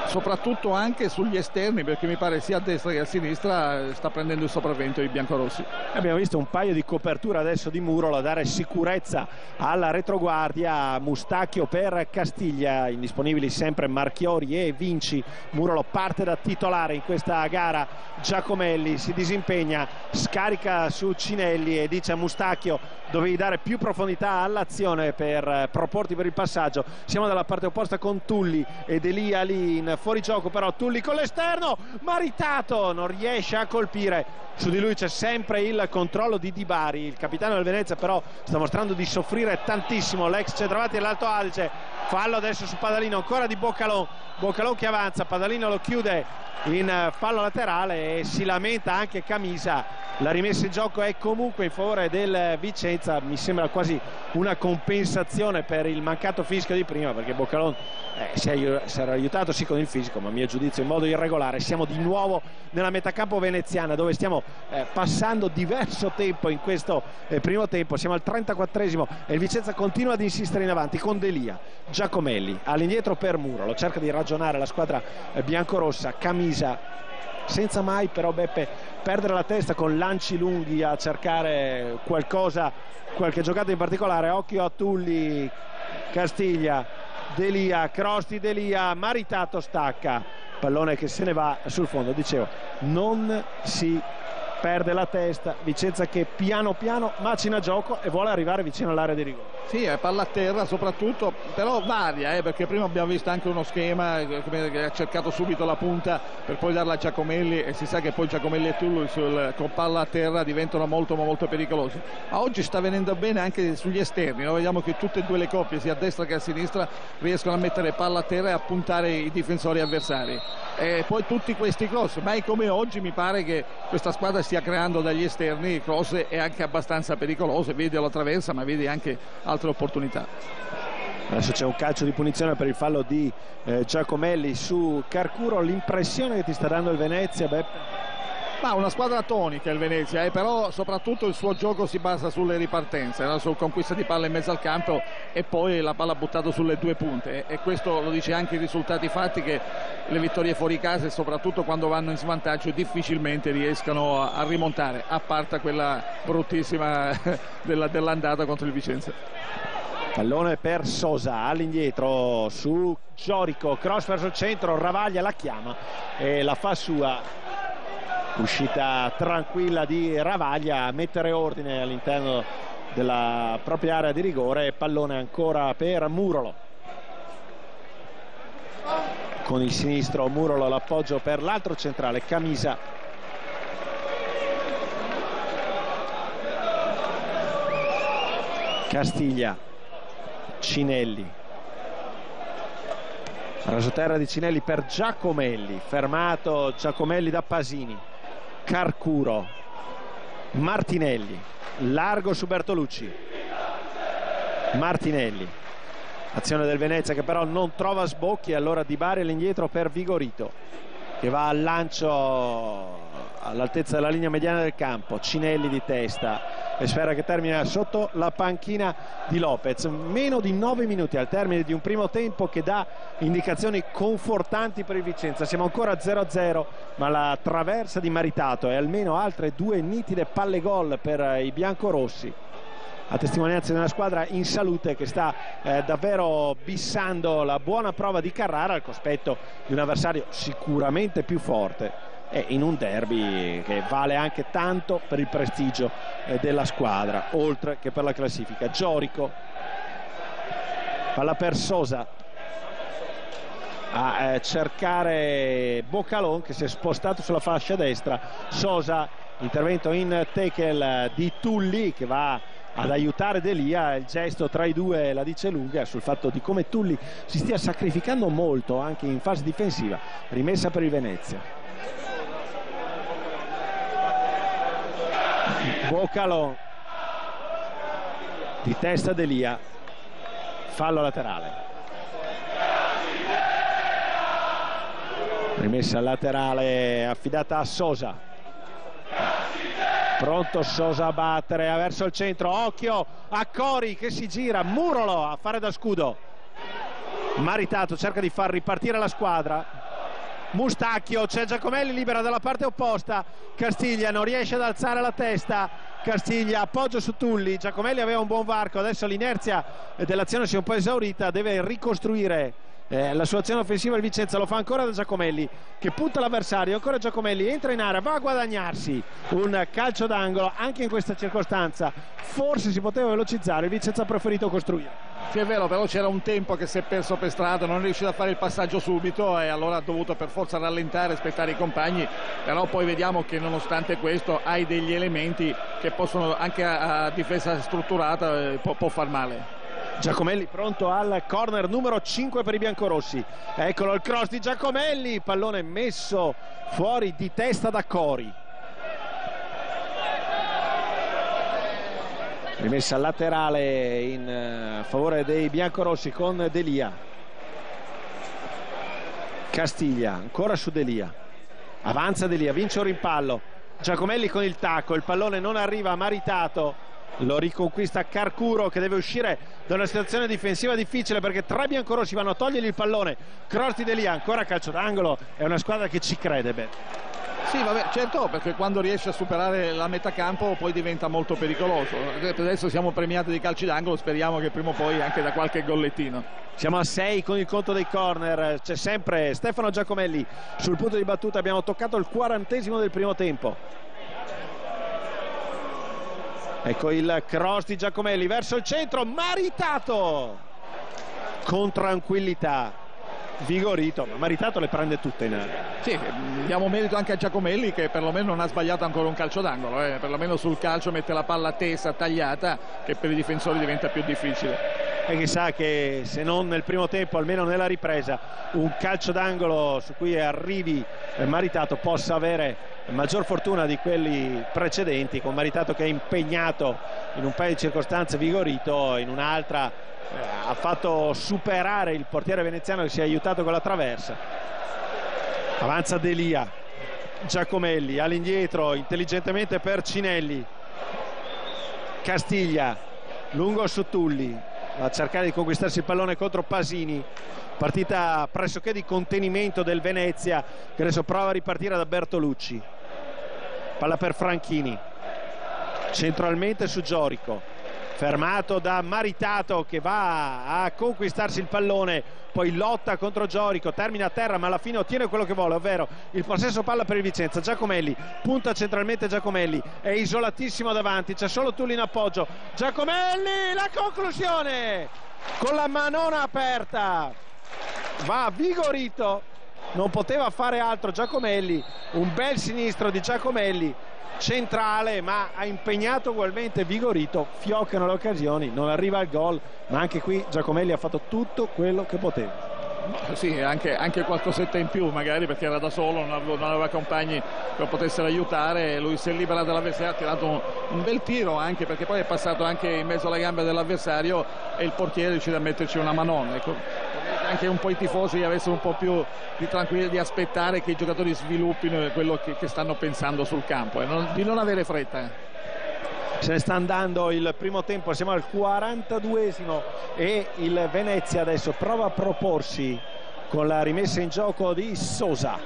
soprattutto anche sugli esterni, perché mi pare sia a destra che a sinistra sta prendendo il sopravvento i biancorossi. Abbiamo visto un paio di coperture adesso di Murolo a dare sicurezza alla retroguardia. Mustacchio per Castiglia, indisponibili sempre Marchiori e Vinci. Murolo parte da titolare in questa gara. Giacomelli si disimpegna, scarica su Cinelli e dice a Mustacchio: dovevi dare più profondità all'azione per proporti per il passaggio. Siamo dalla parte opposta con Tulli ed Elia lì in fuorigioco, però Tulli con l'esterno, Maritato non riesce a colpire. Su di lui c'è sempre il controllo di Di Bari, il capitano del Venezia, però sta mostrando di soffrire tantissimo l'ex centravanti dell'Alto Adige. Fallo adesso su Padalino, ancora di Boccalon che avanza, Padalino lo chiude in fallo laterale e si lamenta anche Camisa. La rimessa in gioco è comunque in favore del Vicenza, mi sembra quasi una compensazione per il mancato fischio di prima, perché Boccalon si era aiutato sì con il fisico, ma a mio giudizio in modo irregolare. Siamo di nuovo nella metacampo veneziana, dove stiamo passando diverso tempo in questo primo tempo. Siamo al 34esimo e il Vicenza continua ad insistere in avanti con Delia. Giacomelli all'indietro per Murolo, cerca di ragionare la squadra biancorossa. Camisa senza mai però Beppe perdere la testa con lanci lunghi a cercare qualcosa, qualche giocata in particolare. Occhio a Tulli, Castiglia, Delia, cross di Delia, Maritato stacca, pallone che se ne va sul fondo. Dicevo, non si perde la testa. Vicenza che piano piano macina gioco e vuole arrivare vicino all'area di rigore. Sì, è palla a terra soprattutto, però varia, perché prima abbiamo visto anche uno schema che ha cercato subito la punta per poi darla a Giacomelli, e si sa che poi Giacomelli e Tullo con palla a terra diventano molto pericolosi. Ma oggi sta venendo bene anche sugli esterni, no? Vediamo che tutte e due le coppie, sia a destra che a sinistra, riescono a mettere palla a terra e a puntare i difensori avversari. E poi tutti questi cross, mai come oggi mi pare che questa squadra stia creando dagli esterni cross e anche abbastanza pericolose, vedi alla traversa ma vedi anche altre opportunità. Adesso c'è un calcio di punizione per il fallo di Giacomelli su Carcuro. L'impressione che ti sta dando il Venezia, Beppe? Ma una squadra tonica il Venezia, però soprattutto il suo gioco si basa sulle ripartenze, no? Sul conquista di palla in mezzo al campo e poi la palla buttata sulle due punte, e questo lo dice anche i risultati fatti, che le vittorie fuori casa e soprattutto quando vanno in svantaggio difficilmente riescano a rimontare, a parte quella bruttissima dell'andata contro il Vicenza. Pallone per Sosa, all'indietro su Giorico, cross verso il centro, Ravaglia la chiama e la fa sua. Uscita tranquilla di Ravaglia a mettere ordine all'interno della propria area di rigore. Pallone ancora per Murolo, con il sinistro Murolo l'appoggio per l'altro centrale Camisa. Castiglia, Cinelli, rasoterra di Cinelli per Giacomelli, fermato Giacomelli da Pasini. Carcuro, Martinelli, largo su Bertolucci, Martinelli, azione del Venezia che però non trova sbocchi, allora Di Bari all'indietro per Vigorito che va al lancio all'altezza della linea mediana del campo. Cinelli di testa e sfera che termina sotto la panchina di Lopez. Meno di 9 minuti al termine di un primo tempo che dà indicazioni confortanti per il Vicenza. Siamo ancora 0-0, ma la traversa di Maritato e almeno altre due nitide palle gol per i biancorossi, a testimonianza di una squadra in salute che sta davvero bissando la buona prova di Carrara al cospetto di un avversario sicuramente più forte e in un derby che vale anche tanto per il prestigio della squadra oltre che per la classifica. Giorico, palla per Sosa a cercare Bocalon che si è spostato sulla fascia destra. Sosa, intervento in tackle di Tulli che va ad aiutare Delia. Il gesto tra i due la dice lunga sul fatto di come Tulli si stia sacrificando molto anche in fase difensiva. Rimessa per il Venezia. Bocalon di testa Delia, fallo laterale. Rimessa laterale affidata a Sosa. Pronto Sosa a battere verso il centro, occhio a Cori che si gira, Murolo a fare da scudo. Maritato cerca di far ripartire la squadra. Mustacchio, c'è Giacomelli libera dalla parte opposta. Castiglia non riesce ad alzare la testa. Castiglia appoggio su Tulli. Giacomelli aveva un buon varco, adesso l'inerzia dell'azione si è un po' esaurita, deve ricostruire la sua azione offensiva. Il Vicenza lo fa ancora da Giacomelli che punta l'avversario, ancora Giacomelli entra in area, va a guadagnarsi un calcio d'angolo. Anche in questa circostanza forse si poteva velocizzare, il Vicenza ha preferito costruire. Sì, è vero, però c'era un tempo che si è perso per strada, non è riuscito a fare il passaggio subito e allora ha dovuto per forza rallentare, aspettare i compagni, però poi vediamo che nonostante questo hai degli elementi che possono anche a difesa strutturata può far male. Giacomelli pronto al corner numero 5 per i biancorossi. Eccolo il cross di Giacomelli, pallone messo fuori di testa da Cori. Rimessa laterale in favore dei biancorossi con Delia. Castiglia ancora su Delia, avanza Delia, vince un rimpallo. Giacomelli con il tacco, il pallone non arriva a Maritato, lo riconquista Carcuro che deve uscire da una situazione difensiva difficile perché tre biancorossi vanno a togliergli il pallone. Cross di Delia, ancora calcio d'angolo. È una squadra che ci crede, beh. Sì, vabbè, certo, perché quando riesce a superare la metà campo poi diventa molto pericoloso. Adesso siamo premiati di calci d'angolo, speriamo che prima o poi anche da qualche gollettino. Siamo a 6 con il conto dei corner, c'è sempre Stefano Giacomelli sul punto di battuta. Abbiamo toccato il 40° del primo tempo. Ecco il cross di Giacomelli verso il centro, Maritato con tranquillità, Vigorito, ma Maritato le prende tutte in area. Sì, diamo merito anche a Giacomelli che perlomeno non ha sbagliato ancora un calcio d'angolo, perlomeno sul calcio mette la palla tesa tagliata, che per i difensori diventa più difficile. E chissà che se non nel primo tempo, almeno nella ripresa, un calcio d'angolo su cui arrivi Maritato possa avere maggior fortuna di quelli precedenti, con Maritato che è impegnato in un paio di circostanze, Vigorito in un'altra ha fatto superare il portiere veneziano che si è aiutato con la traversa. Avanza Delia, Giacomelli all'indietro intelligentemente per Cinelli, Castiglia lungo su Tulli, va a cercare di conquistarsi il pallone contro Pasini. Partita pressoché di contenimento del Venezia che adesso prova a ripartire da Bertolucci. Palla per Franchini, centralmente su Giorico, fermato da Maritato che va a conquistarsi il pallone, poi lotta contro Giorico, termina a terra ma alla fine ottiene quello che vuole, ovvero il possesso palla per il Vicenza. Giacomelli punta centralmente, Giacomelli è isolatissimo davanti, c'è solo Tulli in appoggio. Giacomelli, la conclusione con la manona aperta, va Vigorito, non poteva fare altro Giacomelli, un bel sinistro di Giacomelli centrale, ma ha impegnato ugualmente Vigorito, fioccano le occasioni, non arriva al gol, ma anche qui Giacomelli ha fatto tutto quello che poteva. Sì, anche qualcosetta in più magari, perché era da solo, non aveva compagni che lo potessero aiutare, lui si è liberato dall'avversario, ha tirato un bel tiro, anche perché poi è passato anche in mezzo alle gambe dell'avversario e il portiere è riuscito a metterci una manona. Ecco, anche un po' i tifosi avessero un po' più di tranquillità, di aspettare che i giocatori sviluppino quello che stanno pensando sul campo, di non avere fretta. Se ne sta andando il primo tempo, siamo al 42esimo e il Venezia adesso prova a proporsi con la rimessa in gioco di Sosa.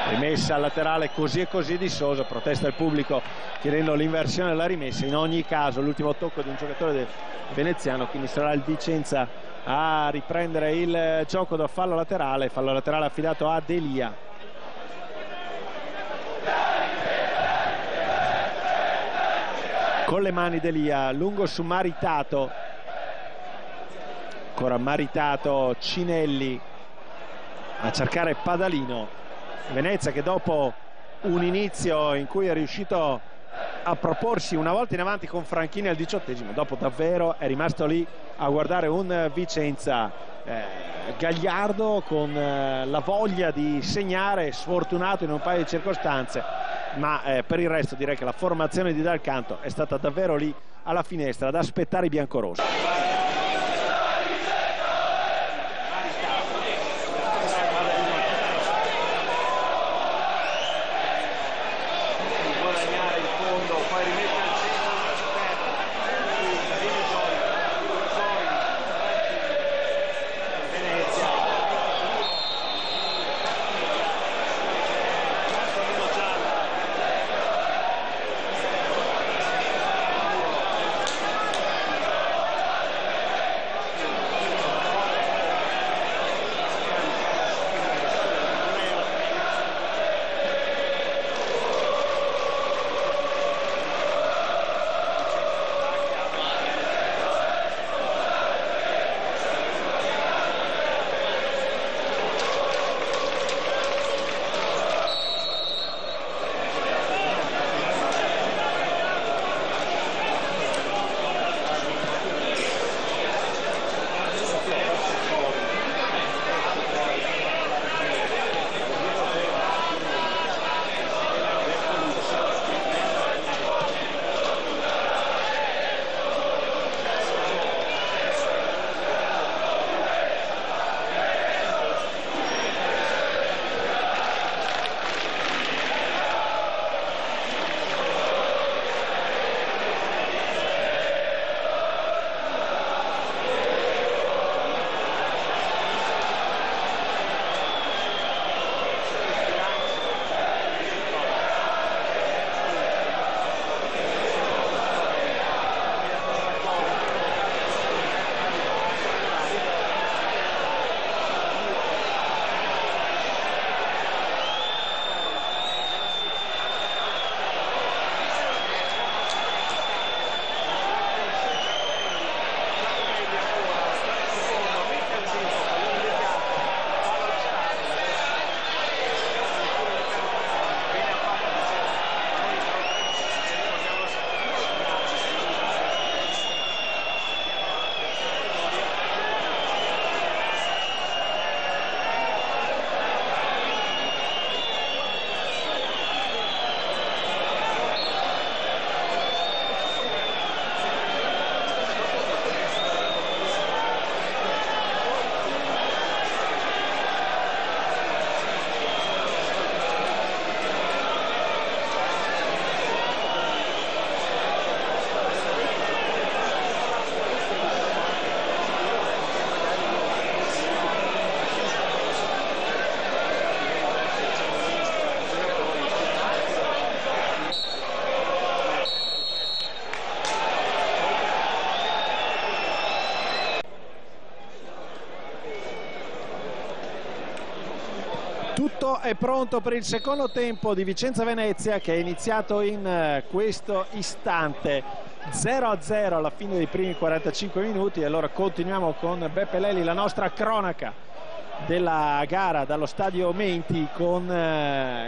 Rimessa al laterale così e così di Sosa, protesta il pubblico chiedendo l'inversione della rimessa. In ogni caso l'ultimo tocco di un giocatore del veneziano, quindi sarà il Vicenza a riprendere il gioco da fallo laterale affidato a Delia. Con le mani Delia, lungo su Maritato, ancora Maritato, Cinelli a cercare Padalino. Venezia che dopo un inizio in cui è riuscito a proporsi una volta in avanti con Franchini al 18esimo, dopo davvero è rimasto lì a guardare un Vicenza gagliardo, con la voglia di segnare, sfortunato in un paio di circostanze, ma per il resto direi che la formazione di Dal Canto è stata davvero lì alla finestra ad aspettare i biancorossi. Tutto è pronto per il secondo tempo di Vicenza-Venezia, che è iniziato in questo istante. 0-0 alla fine dei primi 45 minuti. E allora continuiamo con Beppe Leli, la nostra cronaca della gara dallo stadio Menti, con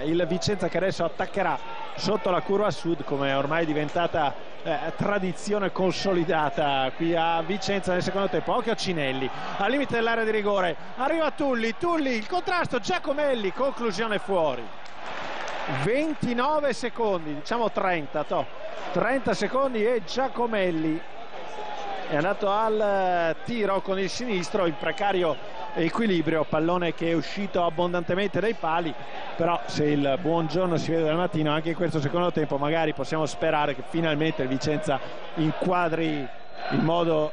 il Vicenza che adesso attaccherà sotto la curva sud, come è ormai diventata tradizione consolidata qui a Vicenza nel secondo tempo. Occhio a Cinelli al limite dell'area di rigore, arriva Tulli, il contrasto, Giacomelli, conclusione fuori. 29 secondi, diciamo 30 secondi e Giacomelli è andato al tiro con il sinistro in precario equilibrio, pallone che è uscito abbondantemente dai pali. Però se il buongiorno si vede dal mattino, anche in questo secondo tempo magari possiamo sperare che finalmente il Vicenza inquadri in modo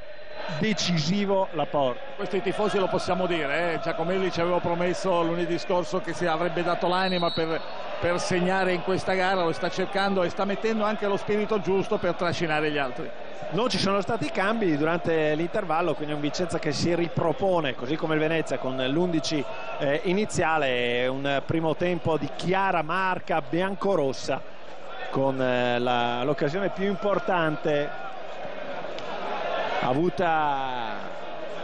decisivo la porta. Questo i tifosi lo possiamo dire, Giacomelli ci aveva promesso lunedì scorso che si avrebbe dato l'anima per segnare in questa gara, lo sta cercando e sta mettendo anche lo spirito giusto per trascinare gli altri. Non ci sono stati cambi durante l'intervallo, quindi un Vicenza che si ripropone, così come il Venezia, con l'11 iniziale. Un primo tempo di chiara marca biancorossa, con l'occasione più importante avuta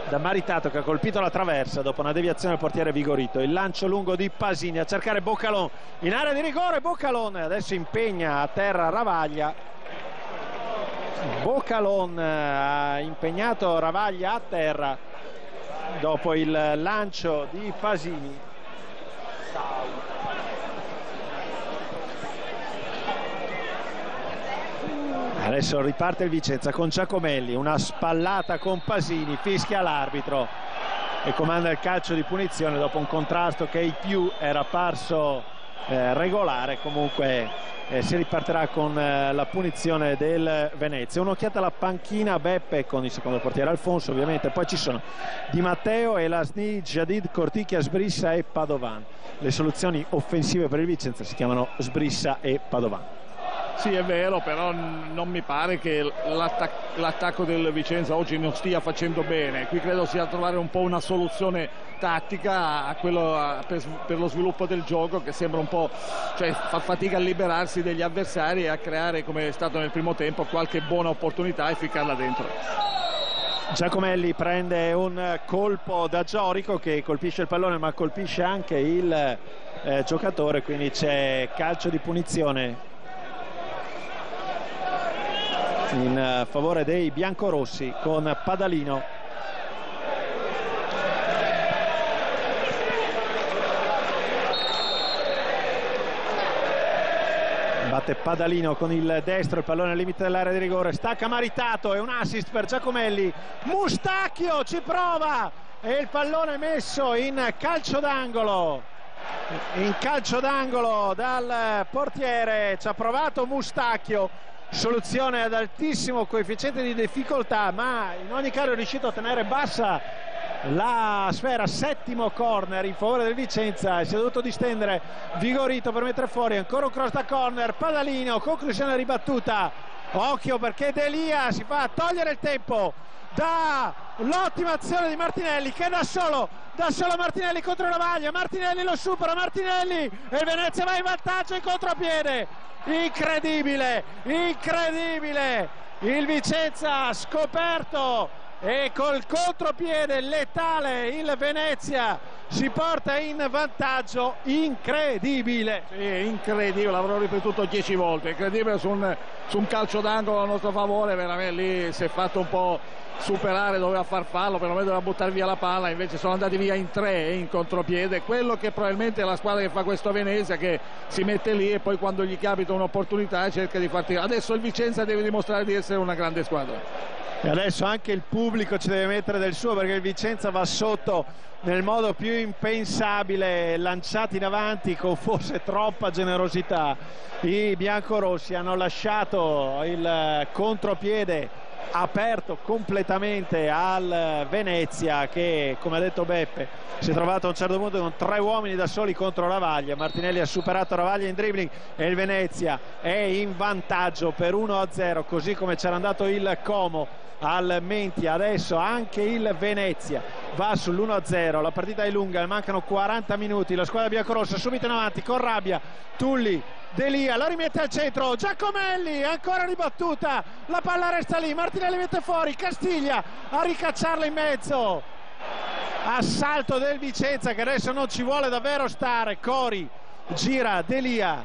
da Maritato, che ha colpito la traversa dopo una deviazione del portiere Vigorito. Il lancio lungo di Pasini a cercare Boccalon in area di rigore. Boccalon adesso impegna a terra Ravaglia. Boccalon ha impegnato Ravaglia a terra dopo il lancio di Pasini. Adesso riparte il Vicenza con Giacomelli, una spallata con Pasini, fischia l'arbitro e comanda il calcio di punizione dopo un contrasto che ai più era parso regolare. Comunque si ripartirà con la punizione del Venezia. Un'occhiata alla panchina, Beppe, con il secondo portiere Alfonso ovviamente, poi ci sono Di Matteo, Elasni, Jadid, Corticchia, Sbrissa e Padovan. Le soluzioni offensive per il Vicenza si chiamano Sbrissa e Padovan. Sì, è vero, però non mi pare che l'attacco del Vicenza oggi non stia facendo bene. Qui credo sia trovare un po' una soluzione tattica per lo sviluppo del gioco, che sembra un po', cioè fa fatica a liberarsi degli avversari e a creare, come è stato nel primo tempo, qualche buona opportunità e ficcarla dentro. Giacomelli prende un colpo da Giorico, che colpisce il pallone ma colpisce anche il giocatore, quindi c'è calcio di punizione in favore dei biancorossi con Padalino. Batte Padalino con il destro, il pallone al limite dell'area di rigore, stacca Maritato e un assist per Giacomelli. Mustacchio ci prova e il pallone messo in calcio d'angolo. In calcio d'angolo dal portiere, ci ha provato Mustacchio. Soluzione ad altissimo coefficiente di difficoltà, ma in ogni caso è riuscito a tenere bassa la sfera. Settimo corner in favore del Vicenza e si è dovuto distendere Vigorito per mettere fuori. Ancora un cross da corner, Padalino, conclusione ribattuta. Occhio perché Delia si fa togliere il tempo dall'ottima azione di Martinelli, che da solo Martinelli contro Ravaglia. Martinelli lo supera, Martinelli, e il Venezia va in vantaggio in contropiede. Incredibile, il Vicenza ha scoperto e col contropiede letale il Venezia si porta in vantaggio. Incredibile. Sì, incredibile, l'avrò ripetuto 10 volte, incredibile su un calcio d'angolo a nostro favore. Veramente lì si è fatto un po' superare, doveva far fallo, perlomeno doveva buttare via la palla, invece sono andati via in tre in contropiede. Quello che probabilmente è la squadra che fa questo Venezia, che si mette lì e poi quando gli capita un'opportunità cerca di farti. Adesso il Vicenza deve dimostrare di essere una grande squadra e adesso anche il pubblico ci deve mettere del suo, perché il Vicenza va sotto nel modo più impensabile, lanciati in avanti con forse troppa generosità. I biancorossi hanno lasciato il contropiede aperto completamente al Venezia, che, come ha detto Beppe, si è trovato a un certo punto con 3 uomini da soli contro Ravaglia. Martinelli ha superato Ravaglia in dribbling e il Venezia è in vantaggio per 1-0, così come c'era andato il Como al Menti. Adesso anche il Venezia va sull'1-0, la partita è lunga, mancano 40 minuti, la squadra biancorossa subito in avanti con rabbia, Tulli, D'Elia, la rimette al centro, Giacomelli, ancora ribattuta, la palla resta lì, Martinelli mette fuori, Castiglia a ricacciarla in mezzo, assalto del Vicenza che adesso non ci vuole davvero stare, Cori gira, D'Elia,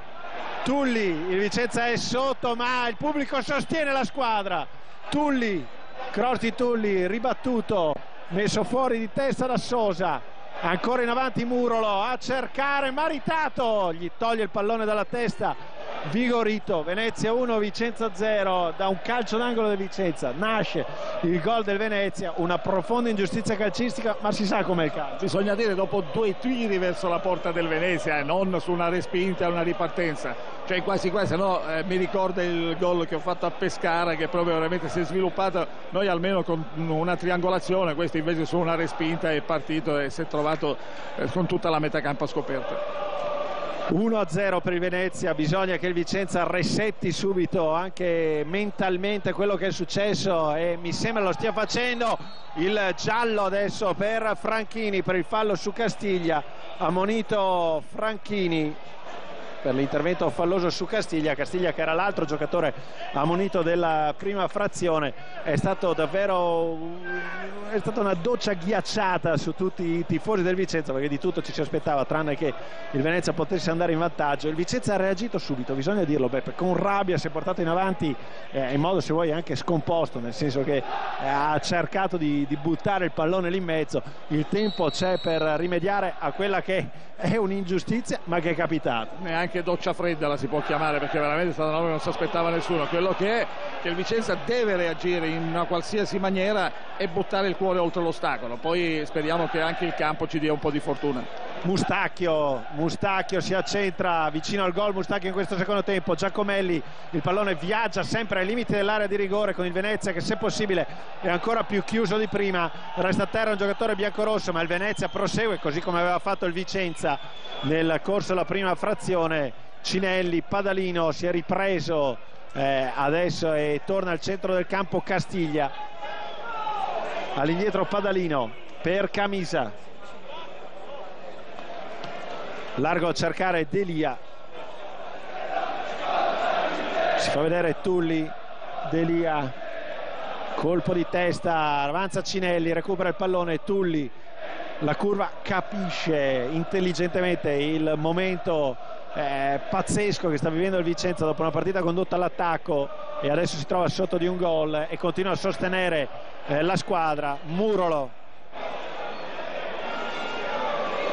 Tulli, il Vicenza è sotto ma il pubblico sostiene la squadra, Tulli, cross di Tulli, ribattuto, messo fuori di testa da Sosa, ancora in avanti Murolo a cercare Maritato, gli toglie il pallone dalla testa Vigorito. Venezia 1 Vicenza 0. Da un calcio d'angolo del Vicenza nasce il gol del Venezia, una profonda ingiustizia calcistica, ma si sa com'è il calcio, bisogna dire, dopo 2 tiri verso la porta del Venezia, non su una respinta e una ripartenza, cioè quasi quasi, no, mi ricorda il gol che ho fatto a Pescara, che proprio veramente si è sviluppato, noi almeno con una triangolazione, questo invece su una respinta è partito e si è trovato con tutta la metacampo scoperta. 1-0 per il Venezia, bisogna che il Vicenza resetti subito anche mentalmente quello che è successo e mi sembra lo stia facendo. Il giallo adesso per Franchini per il fallo su Castiglia, ammonito Franchini per l'intervento falloso su Castiglia che era l'altro giocatore ammonito della prima frazione. È stata una doccia ghiacciata su tutti i tifosi del Vicenza, perché di tutto ci si aspettava tranne che il Venezia potesse andare in vantaggio. Il Vicenza ha reagito subito, bisogna dirlo, Beppe, con rabbia si è portato in avanti in modo, se vuoi, anche scomposto, nel senso che ha cercato di buttare il pallone lì in mezzo. Il tempo c'è per rimediare a quella che è un'ingiustizia ma che è capitata. Neanche doccia fredda la si può chiamare, perché veramente è stata una roba che non si aspettava nessuno. Quello che è che il Vicenza deve reagire in una qualsiasi maniera e buttare il cuore oltre l'ostacolo, poi speriamo che anche il campo ci dia un po' di fortuna. Mustacchio si accentra vicino al gol, Mustacchio in questo secondo tempo, Giacomelli, il pallone viaggia sempre ai limiti dell'area di rigore con il Venezia che se possibile è ancora più chiuso di prima, resta a terra un giocatore biancorosso ma il Venezia prosegue così come aveva fatto il Vicenza nel corso della prima frazione. Cinelli, Padalino si è ripreso adesso e torna al centro del campo Castiglia, all'indietro Padalino per Camisa, largo a cercare D'Elia, si fa vedere Tulli, D'Elia, colpo di testa, avanza Cinelli, recupera il pallone, Tulli, la curva capisce intelligentemente il momento pazzesco che sta vivendo il Vicenza dopo una partita condotta all'attacco e adesso si trova sotto di un gol e continua a sostenere la squadra. Murolo,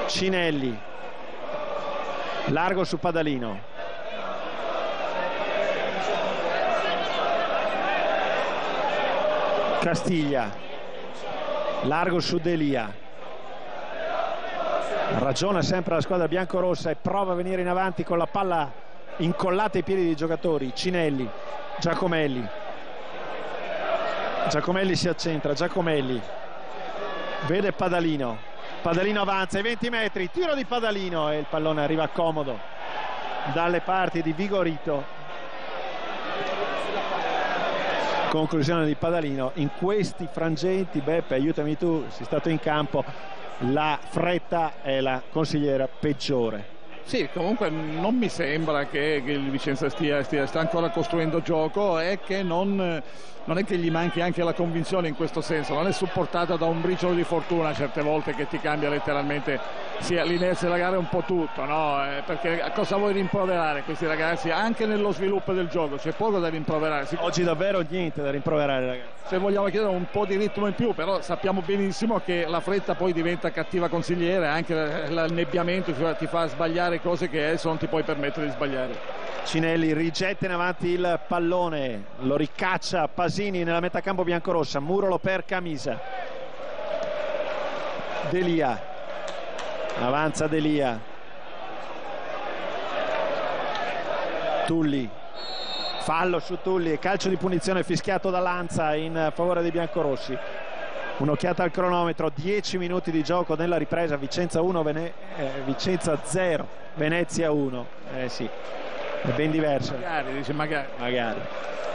Cinelli, largo su Padalino, Castiglia, largo su D'Elia, ragiona sempre la squadra biancorossa e prova a venire in avanti con la palla incollata ai piedi dei giocatori. Cinelli, Giacomelli si accentra, Giacomelli vede Padalino avanza ai 20 metri, tiro di Padalino e il pallone arriva comodo dalle parti di Vigorito. Conclusione di Padalino. In questi frangenti, Beppe, aiutami tu, sei stato in campo, la fretta è la consigliera peggiore. Sì, comunque non mi sembra che il Vicenza sta ancora costruendo gioco e che non è che gli manchi anche la convinzione in questo senso, non è supportata da un briciolo di fortuna certe volte che ti cambia letteralmente sia l'inizio della gara un po' tutto, no? Perché a cosa vuoi rimproverare questi ragazzi? Anche nello sviluppo del gioco c'è poco da rimproverare. Oggi davvero niente da rimproverare, ragazzi. Se vogliamo chiedere un po' di ritmo in più, però sappiamo benissimo che la fretta poi diventa cattiva consigliere, anche l'annebbiamento ti fa sbagliare cose che adesso non ti puoi permettere di sbagliare. Cinelli rigetta in avanti il pallone, lo ricaccia Pasini nella metacampo biancorossa, Murolo per Camisa, D'Elia, avanza D'Elia, Tulli, fallo su Tulli, calcio di punizione fischiato da Lanza in favore dei biancorossi. Un'occhiata al cronometro, 10 minuti di gioco nella ripresa, Vicenza 1, Vicenza 0, Venezia 1. Sì, è ben diverso. Magari.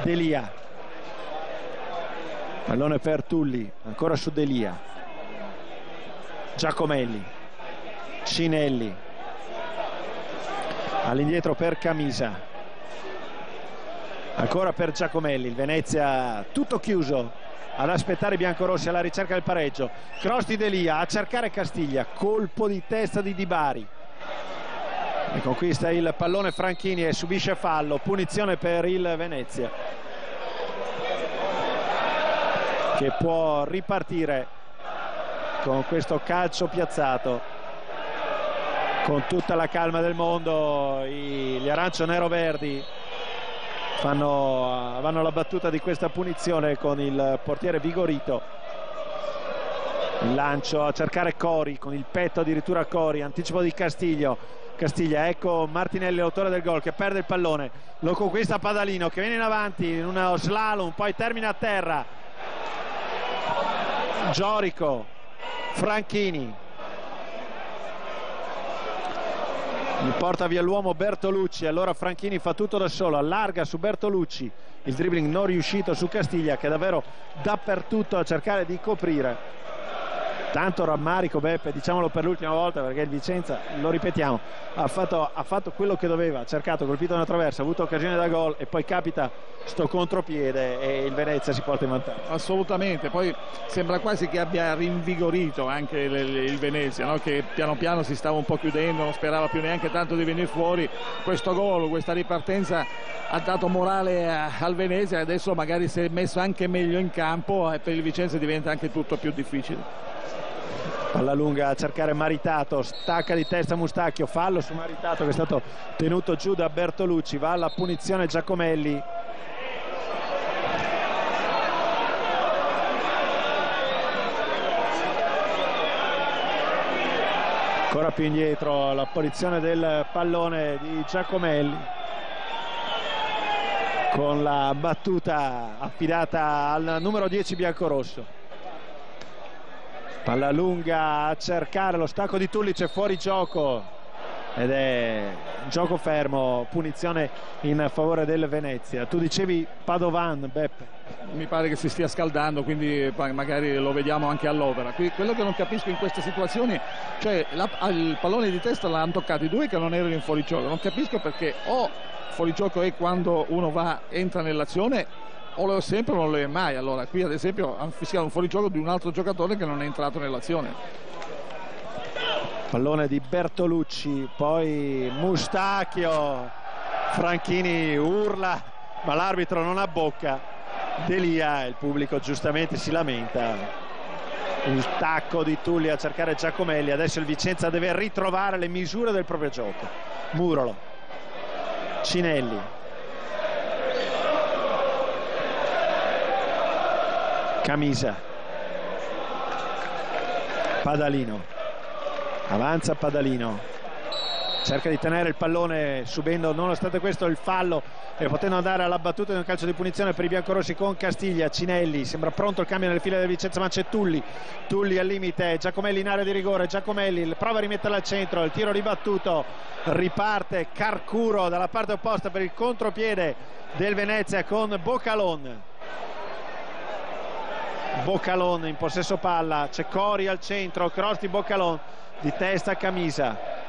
D'Elia, pallone per Tulli, ancora su D'Elia, Giacomelli, Cinelli, all'indietro per Camisa, ancora per Giacomelli. Il Venezia tutto chiuso ad aspettare i biancorossi alla ricerca del pareggio. Cross di D'Elia a cercare Castiglia, colpo di testa di Di Bari e conquista il pallone Franchini e subisce fallo, punizione per il Venezia, che può ripartire con questo calcio piazzato con tutta la calma del mondo. Gli arancio-nero-verdi vanno alla battuta di questa punizione con il portiere Vigorito. Il lancio a cercare Cori, con il petto addirittura Cori, anticipo di Castiglia, ecco Martinelli, l'autore del gol, che perde il pallone, lo conquista Padalino, che viene in avanti in uno slalom, poi termina a terra. Giorico, Franchini, gli porta via l'uomo Bertolucci, allora Franchini fa tutto da solo, allarga su Bertolucci, il dribbling non riuscito su Castiglia, che è davvero dappertutto a cercare di coprire. Tanto rammarico, Beppe, diciamolo per l'ultima volta, perché il Vicenza, lo ripetiamo, ha fatto quello che doveva, ha cercato, colpito una traversa, ha avuto occasione da gol e poi capita sto contropiede e il Venezia si porta in vantaggio. Assolutamente, poi sembra quasi che abbia rinvigorito anche il Venezia, no? Che piano piano si stava un po' chiudendo, non sperava più neanche tanto di venire fuori. Questo gol, questa ripartenza ha dato morale al Venezia, e adesso magari si è messo anche meglio in campo e per il Vicenza diventa anche tutto più difficile. Palla lunga a cercare Maritato, stacca di testa Mustacchio, fallo su Maritato che è stato tenuto giù da Bertolucci, va alla punizione Giacomelli. Ancora più indietro la punizione del pallone di Giacomelli, con la battuta affidata al numero 10 biancorosso. Palla lunga a cercare lo stacco di Tullic, fuori gioco ed è gioco fermo, punizione in favore del Venezia. Tu dicevi Padovan, Beppe. Mi pare che si stia scaldando, quindi magari lo vediamo anche all'opera. Quello che non capisco in queste situazioni, cioè il pallone di testa l'hanno toccato i due che non erano in fuorigioco, non capisco perché o fuorigioco è quando uno entra nell'azione, o lo è sempre o non lo è mai. Allora qui ad esempio hanno fischiato un fuorigioco di un altro giocatore che non è entrato nell'azione. Pallone di Bertolucci, poi Mustacchio, Franchini urla ma l'arbitro non abbocca. D'Elia, il pubblico giustamente si lamenta. Il tacco di Tulli a cercare Giacomelli. Adesso il Vicenza deve ritrovare le misure del proprio gioco. Murolo, Cinelli, Camisa, Padalino, avanza Padalino, cerca di tenere il pallone subendo nonostante questo il fallo e potendo andare alla battuta di un calcio di punizione per i biancorossi con Castiglia. Cinelli, sembra pronto il cambio nelle file del Vicenza, ma c'è Tulli al limite, Giacomelli in area di rigore, Giacomelli prova a rimetterla al centro, il tiro ribattuto, riparte Carcuro dalla parte opposta per il contropiede del Venezia con Bocalon in possesso palla, c'è Cori al centro, cross di Bocalon, di testa Camisa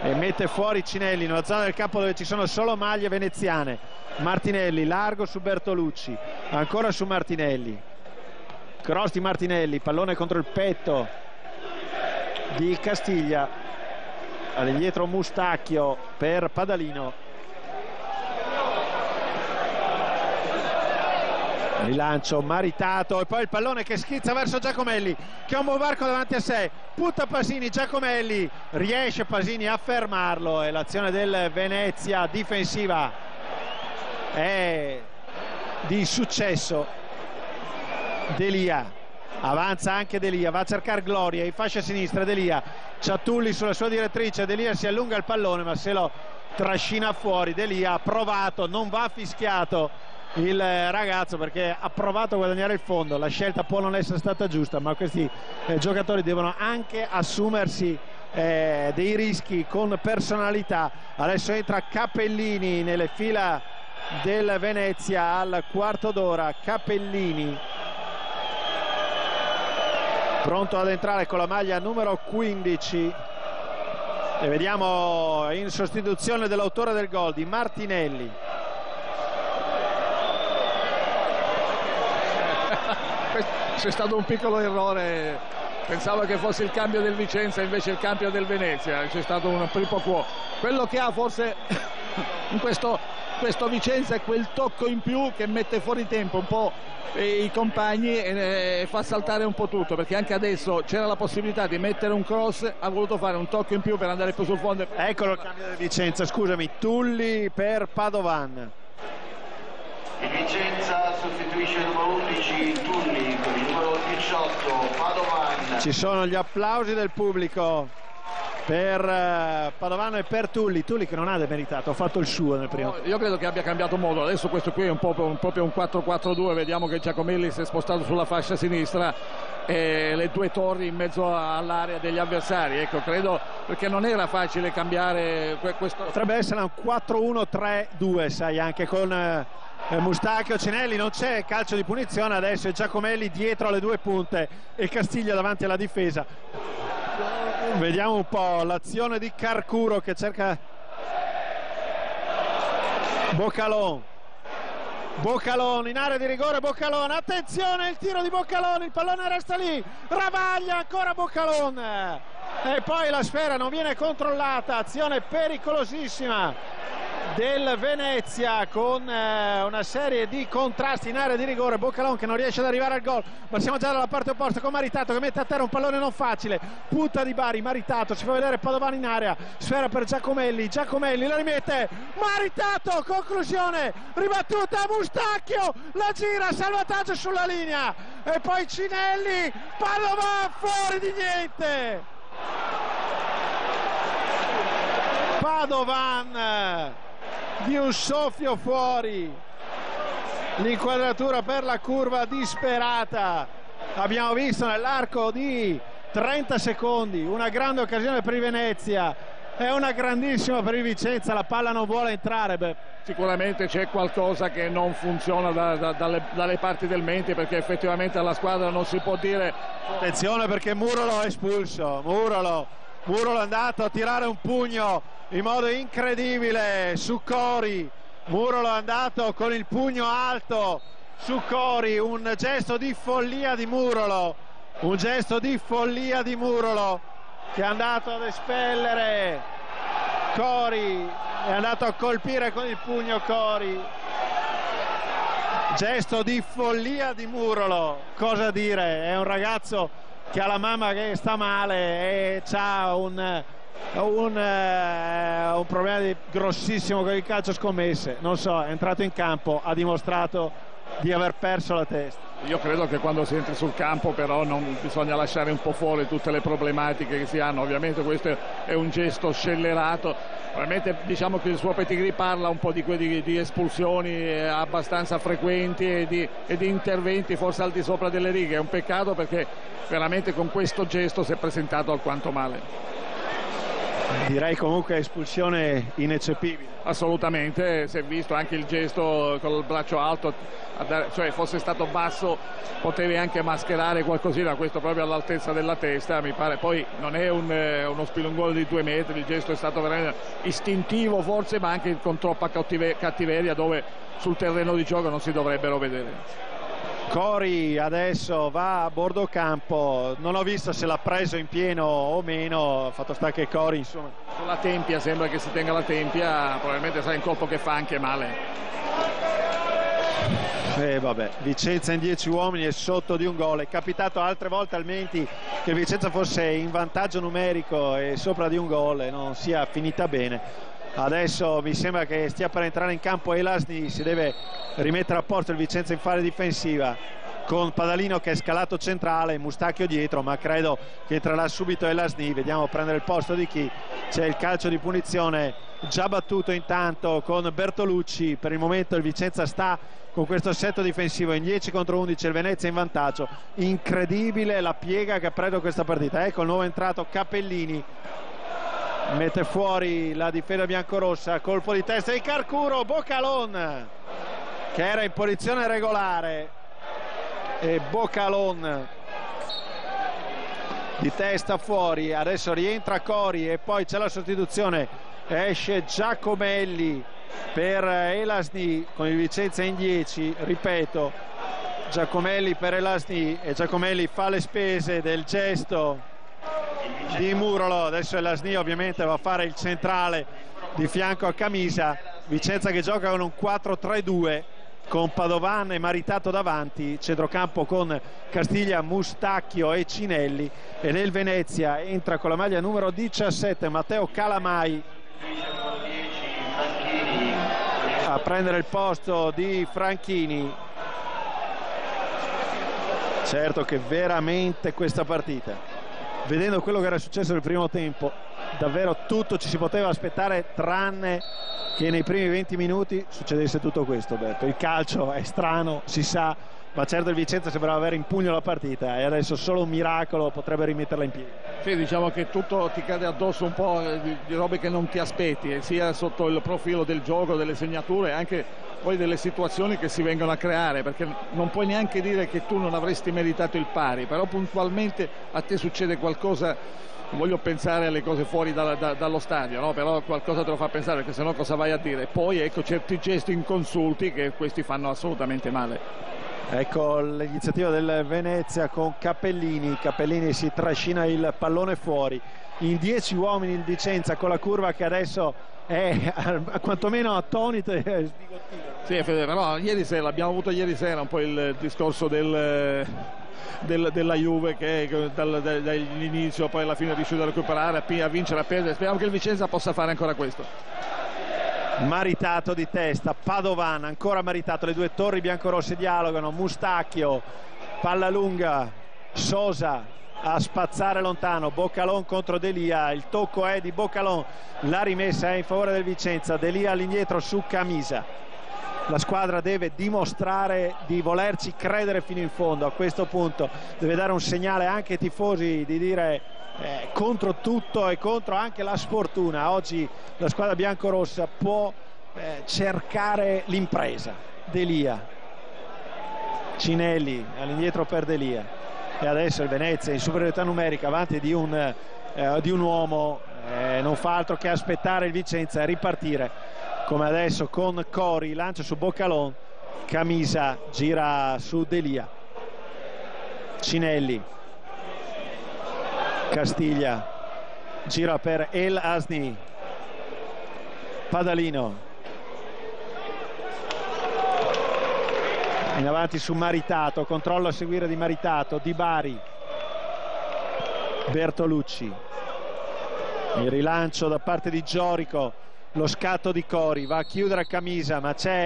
e mette fuori Cinelli nella zona del campo dove ci sono solo maglie veneziane. Martinelli largo su Bertolucci, ancora su Martinelli, cross di Martinelli, pallone contro il petto di Castiglia, all'indietro Mustacchio per Padalino, rilancio Maritato e poi il pallone che schizza verso Giacomelli che ha un buon varco davanti a sé, butta Pasini, Giacomelli riesce Pasini a fermarlo e l'azione del Venezia difensiva è di successo. D'Elia avanza, anche D'Elia va a cercare Gloria in fascia sinistra, D'Elia c'ha Tulli sulla sua direttrice, D'Elia si allunga il pallone ma se lo trascina fuori. D'Elia ha provato, non va fischiato il ragazzo perché ha provato a guadagnare il fondo, la scelta può non essere stata giusta, ma questi giocatori devono anche assumersi dei rischi con personalità. Adesso entra Capellini nelle fila del Venezia al quarto d'ora. Capellini pronto ad entrare con la maglia numero 15, e vediamo in sostituzione dell'autore del gol, di Martinelli. C'è stato un piccolo errore, pensavo che fosse il cambio del Vicenza, invece il cambio del Venezia, c'è stato un primo quo. Quello che ha forse in questo Vicenza è quel tocco in più che mette fuori tempo un po' i compagni e fa saltare un po' tutto, perché anche adesso c'era la possibilità di mettere un cross, ha voluto fare un tocco in più per andare più sul fondo. Eccolo il cambio del Vicenza, scusami, Tulli per Padovan. Il Vicenza sostituisce il numero 11 Tulli con il numero 18 Padovan. Ci sono gli applausi del pubblico per Padovan e per Tulli che non ha demeritato, ha fatto il suo nel primo. Io credo che abbia cambiato modo, adesso questo qui è proprio un 4-4-2, vediamo che Giacomelli si è spostato sulla fascia sinistra e le due torri in mezzo all'area degli avversari, ecco, credo, perché non era facile cambiare questo. Potrebbe essere un 4-1-3-2, sai, anche con Mustacchio, Cinelli, non c'è calcio di punizione, adesso è Giacomelli dietro alle due punte e Castiglia davanti alla difesa. Vediamo un po' l'azione di Carcuro che cerca Boccalon in area di rigore. Boccalon, attenzione, il tiro di Boccalon, il pallone resta lì, ravaglia ancora Boccalon e poi la sfera non viene controllata. Azione pericolosissima del Venezia con una serie di contrasti in area di rigore. Boccalon che non riesce ad arrivare al gol, ma siamo già dalla parte opposta con Maritato che mette a terra un pallone non facile, punta di Bari, Maritato, si fa vedere Padovan in area, sfera per Giacomelli la rimette, Maritato, conclusione, ribattuta, Mustacchio, la gira, salvataggio sulla linea e poi Cinelli, Padovan fuori di niente. Padovan di un soffio fuori, l'inquadratura per la curva disperata. Abbiamo visto nell'arco di 30 secondi una grande occasione per il Venezia e una grandissima per il Vicenza, la palla non vuole entrare. Beh, sicuramente c'è qualcosa che non funziona dalle parti del Menti, perché effettivamente alla squadra non si può dire. Attenzione perché Murolo è espulso, Murolo è andato a tirare un pugno in modo incredibile su Cori, Murolo è andato con il pugno alto su Cori, un gesto di follia di Murolo, che è andato ad espellere Cori, è andato a colpire con il pugno Cori, gesto di follia di Murolo. Cosa dire, è un ragazzo che ha la mamma che sta male e ha un problema grossissimo con il calcio scommesse, non so, è entrato in campo, ha dimostrato di aver perso la testa. Io credo che quando si entri sul campo però non bisogna lasciare un po' fuori tutte le problematiche che si hanno. Ovviamente questo è un gesto scellerato, ovviamente diciamo che il suo pedigree parla un po' di espulsioni abbastanza frequenti e di interventi forse al di sopra delle righe. È un peccato perché veramente con questo gesto si è presentato alquanto male. Direi comunque espulsione ineccepibile. Assolutamente, si è visto anche il gesto con il braccio alto, cioè fosse stato basso potevi anche mascherare qualcosina, questo proprio all'altezza della testa, mi pare. Poi non è uno spilungolo di 2 metri, il gesto è stato veramente istintivo forse, ma anche con troppa cattiveria dove sul terreno di gioco non si dovrebbero vedere. Cori adesso va a bordo campo, non ho visto se l'ha preso in pieno o meno, fatto sta che Cori insomma sulla tempia, sembra che si tenga la tempia, probabilmente sarà un colpo che fa anche male. Vabbè, Vicenza in 10 uomini e sotto di un gol. È capitato altre volte al Menti che il Vicenza fosse in vantaggio numerico e sopra di un gol e non sia finita bene. Adesso mi sembra che stia per entrare in campo Elasni, si deve rimettere a posto il Vicenza in fase difensiva con Padalino che è scalato centrale, Mustacchio dietro, ma credo che entrerà subito Elasni. Vediamo prendere il posto di chi. C'è il calcio di punizione già battuto intanto con Bertolucci. Per il momento il Vicenza sta con questo assetto difensivo in 10 contro 11, il Venezia in vantaggio. Incredibile la piega che ha preso questa partita. Ecco il nuovo entrato Capellini, mette fuori la difesa biancorossa, colpo di testa di Carcuro, Boccalon che era in posizione regolare e Boccalon di testa fuori, adesso rientra Cori e poi c'è la sostituzione, esce Giacomelli per Elasni con il Vicenza in 10, ripeto, Giacomelli per Elasni, e Giacomelli fa le spese del gesto di Murolo. Adesso Elasni ovviamente va a fare il centrale di fianco a Camisa. Vicenza che gioca con un 4-3-2 con Padovan e Maritato davanti, centrocampo con Castiglia, Mustacchio e Cinelli, e nel Venezia entra con la maglia numero 17 Matteo Calamai a prendere il posto di Franchini. Certo che veramente questa partita, vedendo quello che era successo nel primo tempo, davvero tutto ci si poteva aspettare tranne che nei primi 20 minuti succedesse tutto questo. Il calcio è strano, si sa, ma certo il Vicenza sembrava avere in pugno la partita e adesso solo un miracolo potrebbe rimetterla in piedi. Sì, diciamo che tutto ti cade addosso un po' di robe che non ti aspetti, sia sotto il profilo del gioco, delle segnature, anche poi delle situazioni che si vengono a creare, perché non puoi neanche dire che tu non avresti meritato il pari, però puntualmente a te succede qualcosa. Non voglio pensare alle cose fuori dallo stadio, no? Però qualcosa te lo fa pensare, perché sennò cosa vai a dire? Poi ecco certi gesti inconsulti che questi fanno assolutamente male. Ecco l'iniziativa del Venezia con Cappellini. Cappellini si trascina il pallone fuori, in 10 uomini il Vicenza con la curva che adesso è quantomeno attonita e sbigottita. Sì, però ieri sera, l'abbiamo avuto ieri sera un po' il discorso della Juve che dall'inizio poi alla fine è riuscito a recuperare, a vincere, a perdere. Speriamo che il Vicenza possa fare ancora questo. Maritato di testa, Padovan ancora Maritato, le due torri biancorosse dialogano, Mustacchio, palla lunga, Sosa a spazzare lontano, Boccalon contro Delia, il tocco è di Boccalon, la rimessa è in favore del Vicenza, Delia all'indietro su Camisa. La squadra deve dimostrare di volerci credere fino in fondo, a questo punto deve dare un segnale anche ai tifosi di dire contro tutto e contro anche la sfortuna. Oggi la squadra biancorossa può cercare l'impresa. Delia, Cinelli all'indietro per Delia, e adesso il Venezia in superiorità numerica avanti di un uomo, non fa altro che aspettare il Vicenza e ripartire come adesso con Cori, lancio su Boccalon, Camisa gira su Delia, Cinelli, Castiglia gira per El Asni, Padalino in avanti su Maritato, controllo a seguire di Maritato, Di Bari, Bertolucci, il rilancio da parte di Giorico, lo scatto di Cori, va a chiudere a Camisa, ma c'è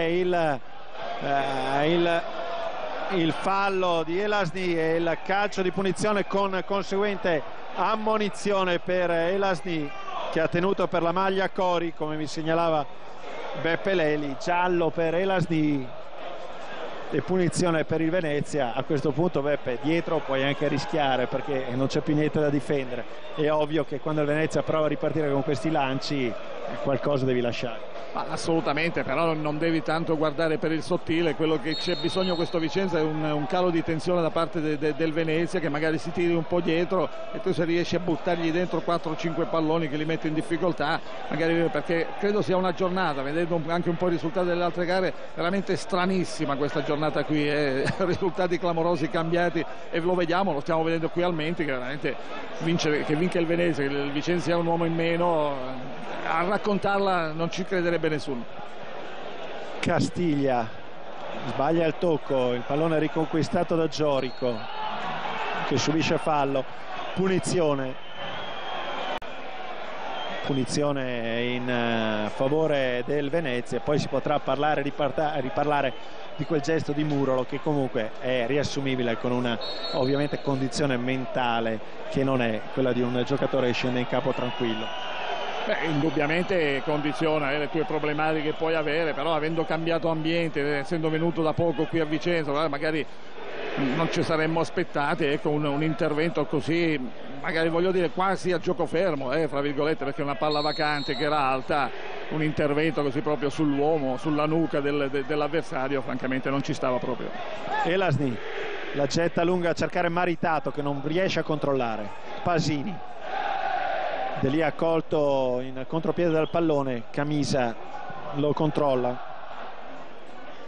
il fallo di Elasni e il calcio di punizione con conseguente ammonizione per Elasni, che ha tenuto per la maglia Cori, come mi segnalava Beppe Leli. Giallo per Elasni e punizione per il Venezia. A questo punto, Beppe, dietro puoi anche rischiare perché non c'è più niente da difendere. È ovvio che quando il Venezia prova a ripartire con questi lanci qualcosa devi lasciare. Assolutamente, però non devi tanto guardare per il sottile. Quello che c'è bisogno questo Vicenza è un calo di tensione da parte del Venezia, che magari si tiri un po' dietro e tu se riesci a buttargli dentro 4-5 palloni che li metti in difficoltà, magari, perché credo sia una giornata, vedendo anche un po' i risultati delle altre gare, veramente stranissima questa giornata qui, risultati clamorosi cambiati, e lo vediamo, lo stiamo vedendo qui al Menti, che veramente vinca il Venezia, che il Vicenza è un uomo in meno. A raccontarla non ci crederebbe nessuno. Castiglia sbaglia il tocco, il pallone riconquistato da Giorico, che subisce fallo, punizione in favore del Venezia. Poi si potrà riparlare di quel gesto di Murolo, che comunque è riassumibile con una ovviamente condizione mentale che non è quella di un giocatore che scende in campo tranquillo. Indubbiamente condiziona le tue problematiche che puoi avere, però avendo cambiato ambiente, essendo venuto da poco qui a Vicenza, magari non ci saremmo aspettati, ecco, un intervento così, magari voglio dire quasi a gioco fermo, fra virgolette, perché una palla vacante che era alta, un intervento così proprio sull'uomo, sulla nuca dell'avversario, francamente non ci stava proprio. Elasni la getta lunga a cercare Maritato, che non riesce a controllare. Pasini. De lì ha colto in contropiede dal pallone, Camisa lo controlla.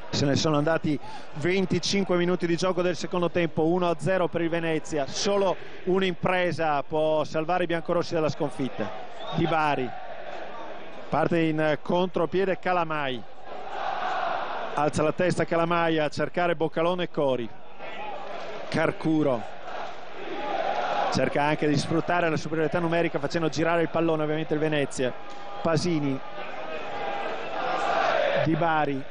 Se ne sono andati 25 minuti di gioco del secondo tempo, 1-0 per il Venezia. Solo un'impresa può salvare i biancorossi dalla sconfitta. Di Bari, parte in contropiede Calamai, alza la testa Calamai a cercare Boccalone e Cori. Carcuro cerca anche di sfruttare la superiorità numerica facendo girare il pallone ovviamente il Venezia. Pasini, Di Bari,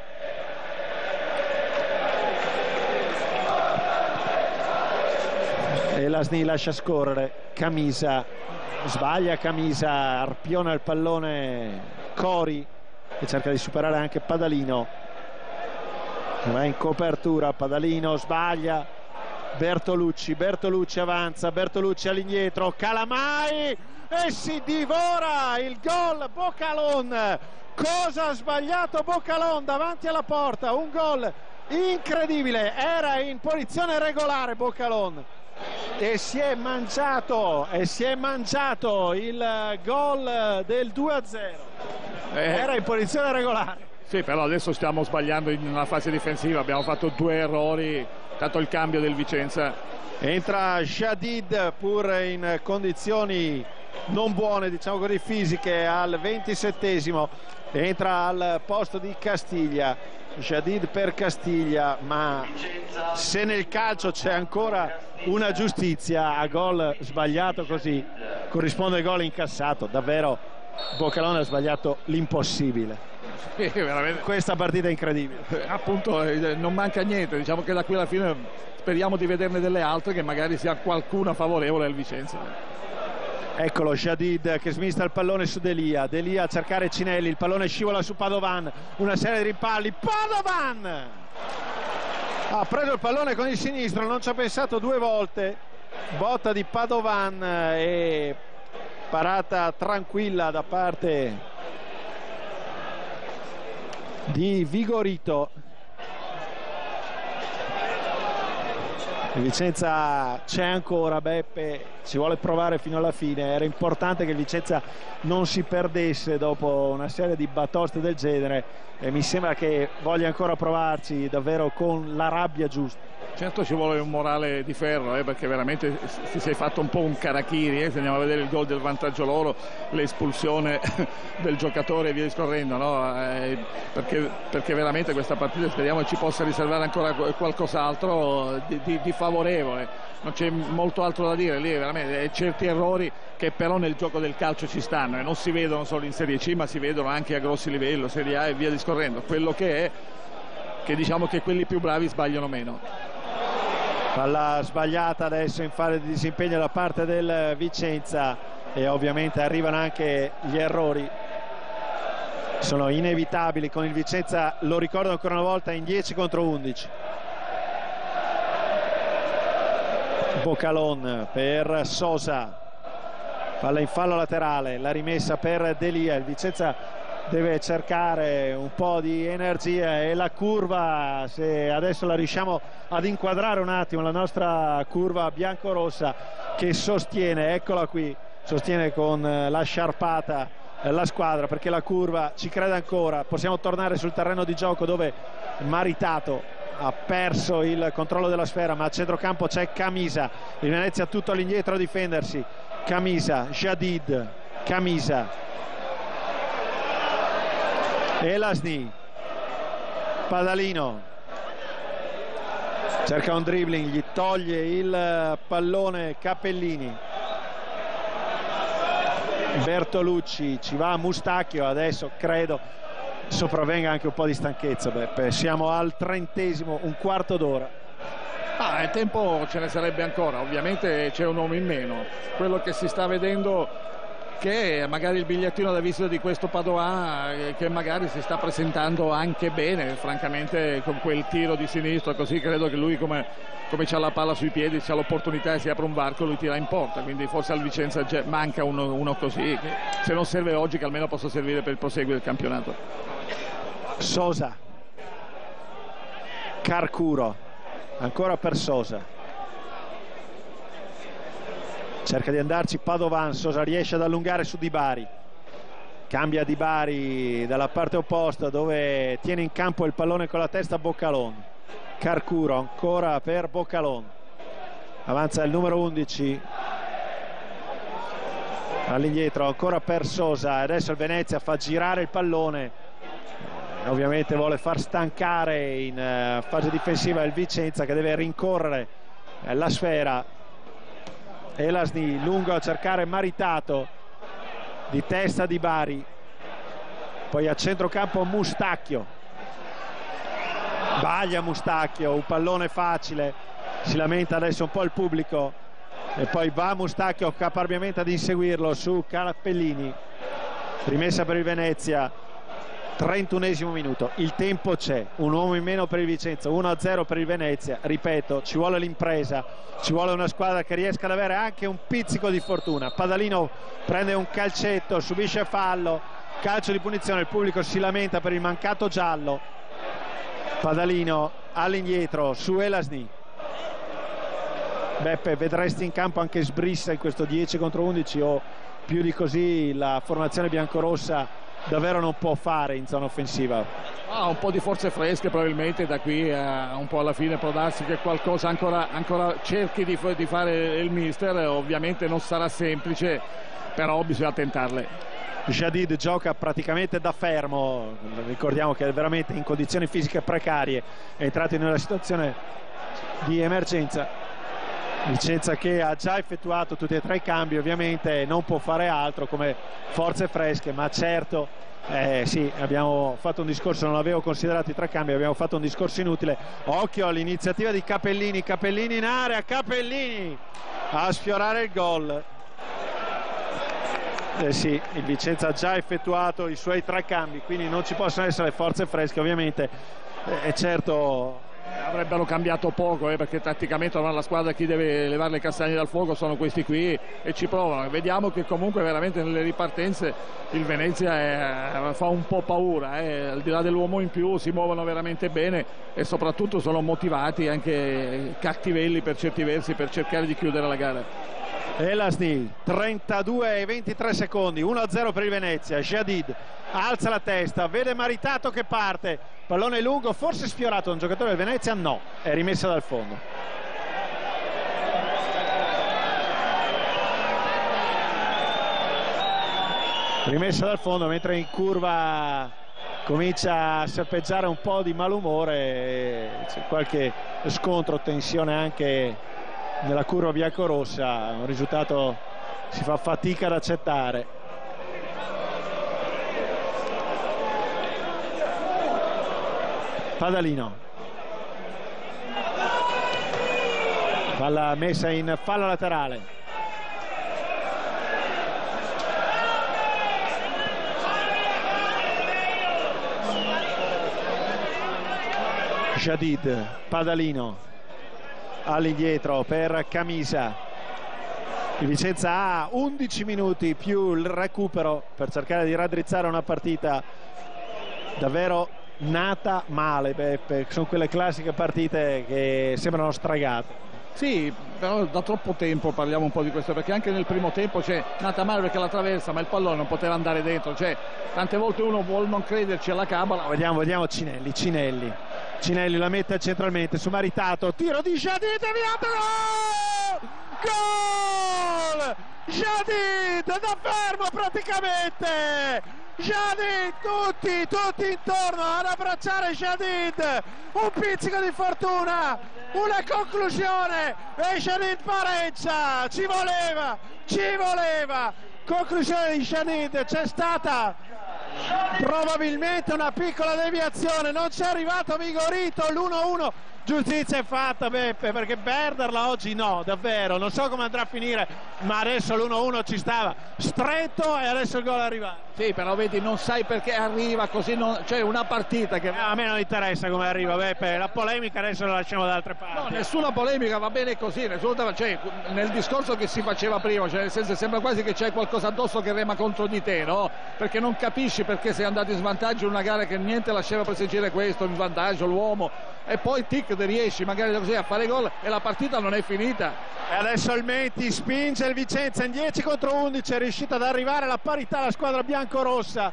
e Lasny lascia scorrere. Camisa sbaglia, Camisa arpiona il pallone Cori e cerca di superare anche Padalino, va in copertura, Padalino sbaglia, Bertolucci avanza, Bertolucci all'indietro, Calamai e si divora il gol Boccalon. Cosa ha sbagliato Boccalon davanti alla porta? Un gol incredibile, era in posizione regolare Boccalon e si è mangiato il gol del 2-0. Era in posizione regolare. Sì, però adesso stiamo sbagliando in una fase difensiva, abbiamo fatto 2 errori, tanto il cambio del Vicenza. Entra Jadid pur in condizioni non buone, diciamo così, fisiche, al 27esimo. Entra al posto di Castiglia. Jadid per Castiglia, ma se nel calcio c'è ancora una giustizia, a gol sbagliato così corrisponde il gol incassato. Davvero Boccalone ha sbagliato l'impossibile. Questa partita è incredibile. Appunto, non manca niente, diciamo che da qui alla fine speriamo di vederne delle altre, che magari sia qualcuna favorevole al Vicenza. Eccolo Jadid che smista il pallone su Delia a cercare Cinelli, il pallone scivola su Padovan, una serie di rimpalli, Padovan ha preso il pallone con il sinistro, non ci ha pensato 2 volte, botta di Padovan e parata tranquilla da parte di Vigorito. Il Vicenza c'è ancora, Beppe, ci vuole provare fino alla fine. Era importante che il Vicenza non si perdesse dopo una serie di batoste del genere e mi sembra che voglia ancora provarci davvero con la rabbia giusta. Certo ci vuole un morale di ferro, perché veramente si è fatto un po' un Karachiri, se andiamo a vedere il gol del vantaggio loro, l'espulsione del giocatore e via discorrendo, no? Perché veramente questa partita speriamo ci possa riservare ancora qualcos'altro di favorevole. Non c'è molto altro da dire lì, veramente certi errori che però nel gioco del calcio ci stanno e non si vedono solo in Serie C, ma si vedono anche a grossi livelli, Serie A e via discorrendo. Quello che è che diciamo che quelli più bravi sbagliano meno. Palla sbagliata adesso in fase di disimpegno da parte del Vicenza e ovviamente arrivano anche gli errori, sono inevitabili con il Vicenza, lo ricordo ancora una volta, in 10 contro 11. Boccalon per Sosa, palla in fallo laterale, la rimessa per Delia, il Vicenza deve cercare un po' di energia e la curva, se adesso la riusciamo ad inquadrare un attimo, la nostra curva biancorossa che sostiene, eccola qui, sostiene con la sciarpata la squadra, perché la curva ci crede ancora. Possiamo tornare sul terreno di gioco dove Maritato ha perso il controllo della sfera, ma a centrocampo c'è Camisa, il Venezia tutto all'indietro a difendersi. Camisa, Jadid, Camisa e Lasny, Padalino cerca un dribbling, gli toglie il pallone Capellini. Bertolucci, ci va Mustacchio, adesso credo sopravvenga anche un po' di stanchezza. Beppe, siamo al 30esimo, un quarto d'ora. Il tempo ce ne sarebbe ancora, ovviamente c'è un uomo in meno. Quello che si sta vedendo che magari il bigliettino da visita di questo Padovan, che magari si sta presentando anche bene, francamente, con quel tiro di sinistro, così credo che lui come c'ha la palla sui piedi, c'ha l'opportunità e si apre un varco, lui tira in porta, quindi forse al Vicenza manca uno così, che se non serve oggi che almeno possa servire per il proseguo del campionato. Sosa, Carcuro, ancora per Sosa, cerca di andarci Padovan, Sosa riesce ad allungare su Di Bari, cambia Di Bari dalla parte opposta dove tiene in campo il pallone con la testa Boccalon. Carcuro ancora per Boccalon, avanza il numero 11 all'indietro ancora per Sosa, adesso il Venezia fa girare il pallone, ovviamente vuole far stancare in fase difensiva il Vicenza, che deve rincorrere la sfera. Elasni lungo a cercare Maritato, di testa Di Bari, poi a centrocampo Mustacchio, sbaglia Mustacchio, un pallone facile, si lamenta adesso un po' il pubblico e poi va Mustacchio caparbiamente ad inseguirlo su Cappellini. Rimessa per il Venezia, 31esimo minuto, il tempo c'è, un uomo in meno per il Vicenza, 1-0 per il Venezia. Ripeto, ci vuole l'impresa, ci vuole una squadra che riesca ad avere anche un pizzico di fortuna. Padalino prende un calcetto, subisce fallo, calcio di punizione, il pubblico si lamenta per il mancato giallo. Padalino all'indietro su Elasni. Beppe, vedresti in campo anche Sbrissa in questo 10 contro 11 o più di così la formazione biancorossa davvero non può fare in zona offensiva? Un po' di forze fresche probabilmente da qui a un po' alla fine, può darsi che qualcosa ancora cerchi di fare il mister. Ovviamente non sarà semplice, però bisogna tentarle. Jadid gioca praticamente da fermo, ricordiamo che è veramente in condizioni fisiche precarie, è entrato in una situazione di emergenza. Vicenza che ha già effettuato tutti e tre i cambi, ovviamente non può fare altro come forze fresche, ma certo sì, abbiamo fatto un discorso, non avevo considerato i tre cambi, abbiamo fatto un discorso inutile. Occhio all'iniziativa di Capellini, Capellini in area, Capellini a sfiorare il gol. Sì, il Vicenza ha già effettuato i suoi tre cambi, quindi non ci possono essere forze fresche, ovviamente. Certo avrebbero cambiato poco, perché tatticamente ormai la squadra, chi deve levare le castagne dal fuoco sono questi qui e ci provano. Vediamo che comunque veramente nelle ripartenze il Venezia fa un po' paura, al di là dell'uomo in più si muovono veramente bene e soprattutto sono motivati, anche cattivelli per certi versi, per cercare di chiudere la gara. Elasni, 32 e 23 secondi, 1-0 per il Venezia. Jadid alza la testa, vede Maritato che parte, pallone lungo, forse sfiorato da un giocatore del Venezia, no, è rimessa dal fondo. Rimessa dal fondo, mentre in curva comincia a serpeggiare un po' di malumore, c'è qualche scontro, tensione anche nella curva biancorossa, un risultato si fa fatica ad accettare. Padalino, palla messa in fallo laterale. Jadid, Padalino all'indietro per Camisa. Il Vicenza ha 11 minuti più il recupero per cercare di raddrizzare una partita davvero nata male, Beppe. Sono quelle classiche partite che sembrano stragate. Sì, però da troppo tempo parliamo un po' di questo, perché anche nel primo tempo c'è nata male perché la traversa, ma il pallone non poteva andare dentro, cioè tante volte uno vuole non crederci alla cabala. Vediamo Cinelli la mette centralmente su Maritato, tiro di Jadid, gol! Jadid da fermo praticamente, Jadid, tutti intorno ad abbracciare Jadid, un pizzico di fortuna, una conclusione e Jadid pareggia, ci voleva, conclusione di Jadid, c'è stata probabilmente una piccola deviazione, non c'è arrivato Vigorito, l'1-1, giustizia è fatta, Beppe, perché perderla oggi no, davvero, non so come andrà a finire, ma adesso l'1-1 ci stava stretto e adesso il gol è arrivato. Sì, però vedi, non sai perché arriva così, cioè una partita che... a me non interessa come arriva, Beppe, la polemica adesso la lasciamo da altre parti. No, nessuna polemica, va bene così, cioè, nel discorso che si faceva prima, cioè nel senso sembra quasi che c'è qualcosa addosso che rema contro di te, no? Perché non capisci perché sei andato in svantaggio in una gara che niente lasciava presagire questo, in vantaggio l'uomo, e poi tic che riesci magari così a fare gol e la partita non è finita. E adesso il Menti spinge il Vicenza in 10 contro 11, è riuscita ad arrivare alla parità la squadra biancorossa,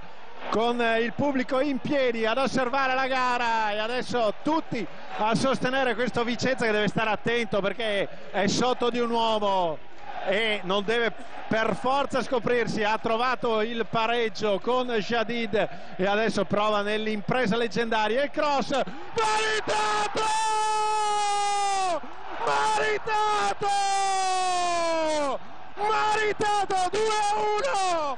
con il pubblico in piedi ad osservare la gara, e adesso tutti a sostenere questo Vicenza, che deve stare attento perché è sotto di un uomo e non deve per forza scoprirsi. Ha trovato il pareggio con Jadid e adesso prova nell'impresa leggendaria il cross, maritato 2-1,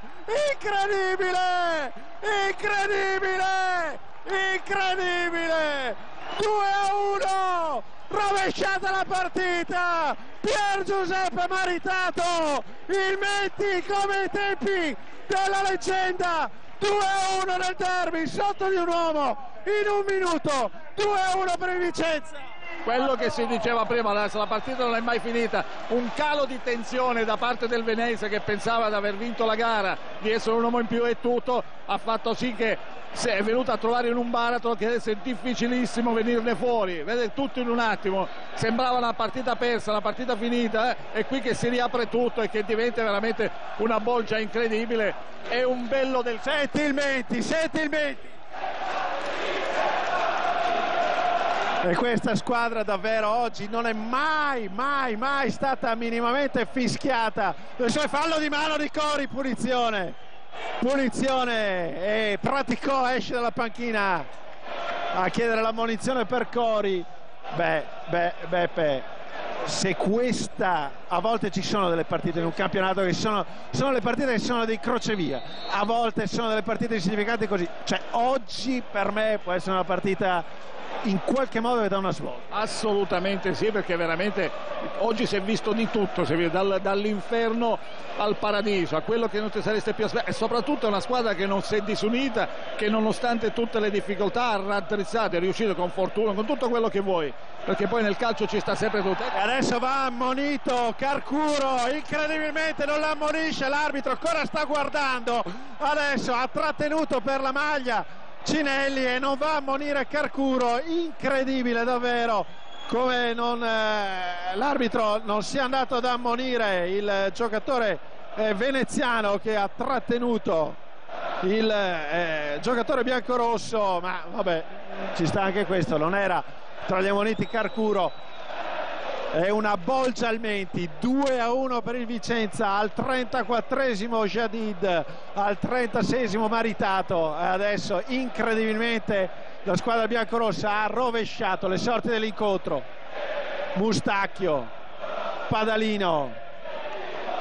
incredibile 2-1, rovesciata la partita, Pier Giuseppe Maritato, il Menti come ai tempi della leggenda, 2-1 nel derby, sotto di un uomo in un minuto, 2-1 per il Vicenza. Quello che si diceva prima, adesso la partita non è mai finita, un calo di tensione da parte del Venezia, che pensava di aver vinto la gara, di essere un uomo in più e tutto, ha fatto sì che è venuto a trovare in un baratro che adesso è difficilissimo venirne fuori. Vede, tutto in un attimo, sembrava una partita persa, una partita finita, è qui che si riapre tutto e che diventa veramente una bolgia incredibile. È un bello del... Senti il Menti. E questa squadra davvero oggi non è mai stata minimamente fischiata. Adesso è fallo di mano di Cori, punizione, e Praticò esce dalla panchina a chiedere l'ammonizione per Cori. Beppe, se questa, a volte ci sono delle partite in un campionato che sono le partite che sono dei crocevia, a volte sono delle partite insignificanti così, cioè oggi per me può essere una partita in qualche modo che dà una svolta. Assolutamente sì, perché veramente oggi si è visto di tutto, si è dall'inferno al paradiso, a quello che non ti sareste più aspettato, e soprattutto è una squadra che non si è disunita, che nonostante tutte le difficoltà ha raddrizzato, è riuscito con fortuna, con tutto quello che vuoi, perché poi nel calcio ci sta sempre tutto. E adesso va ammonito Carcuro, incredibilmente non l'ammonisce l'arbitro, ancora sta guardando, adesso ha trattenuto per la maglia Cinelli e non va a ammonire Carcuro. Incredibile davvero come l'arbitro non sia andato ad ammonire il giocatore veneziano che ha trattenuto il giocatore biancorosso, ma vabbè, ci sta anche questo, non era tra gli ammoniti Carcuro. È una bolgia al Menti, 2-1 per il Vicenza, al 34esimo Jadid, al 36esimo Maritato. Adesso incredibilmente la squadra biancorossa ha rovesciato le sorti dell'incontro. Mustacchio, Padalino,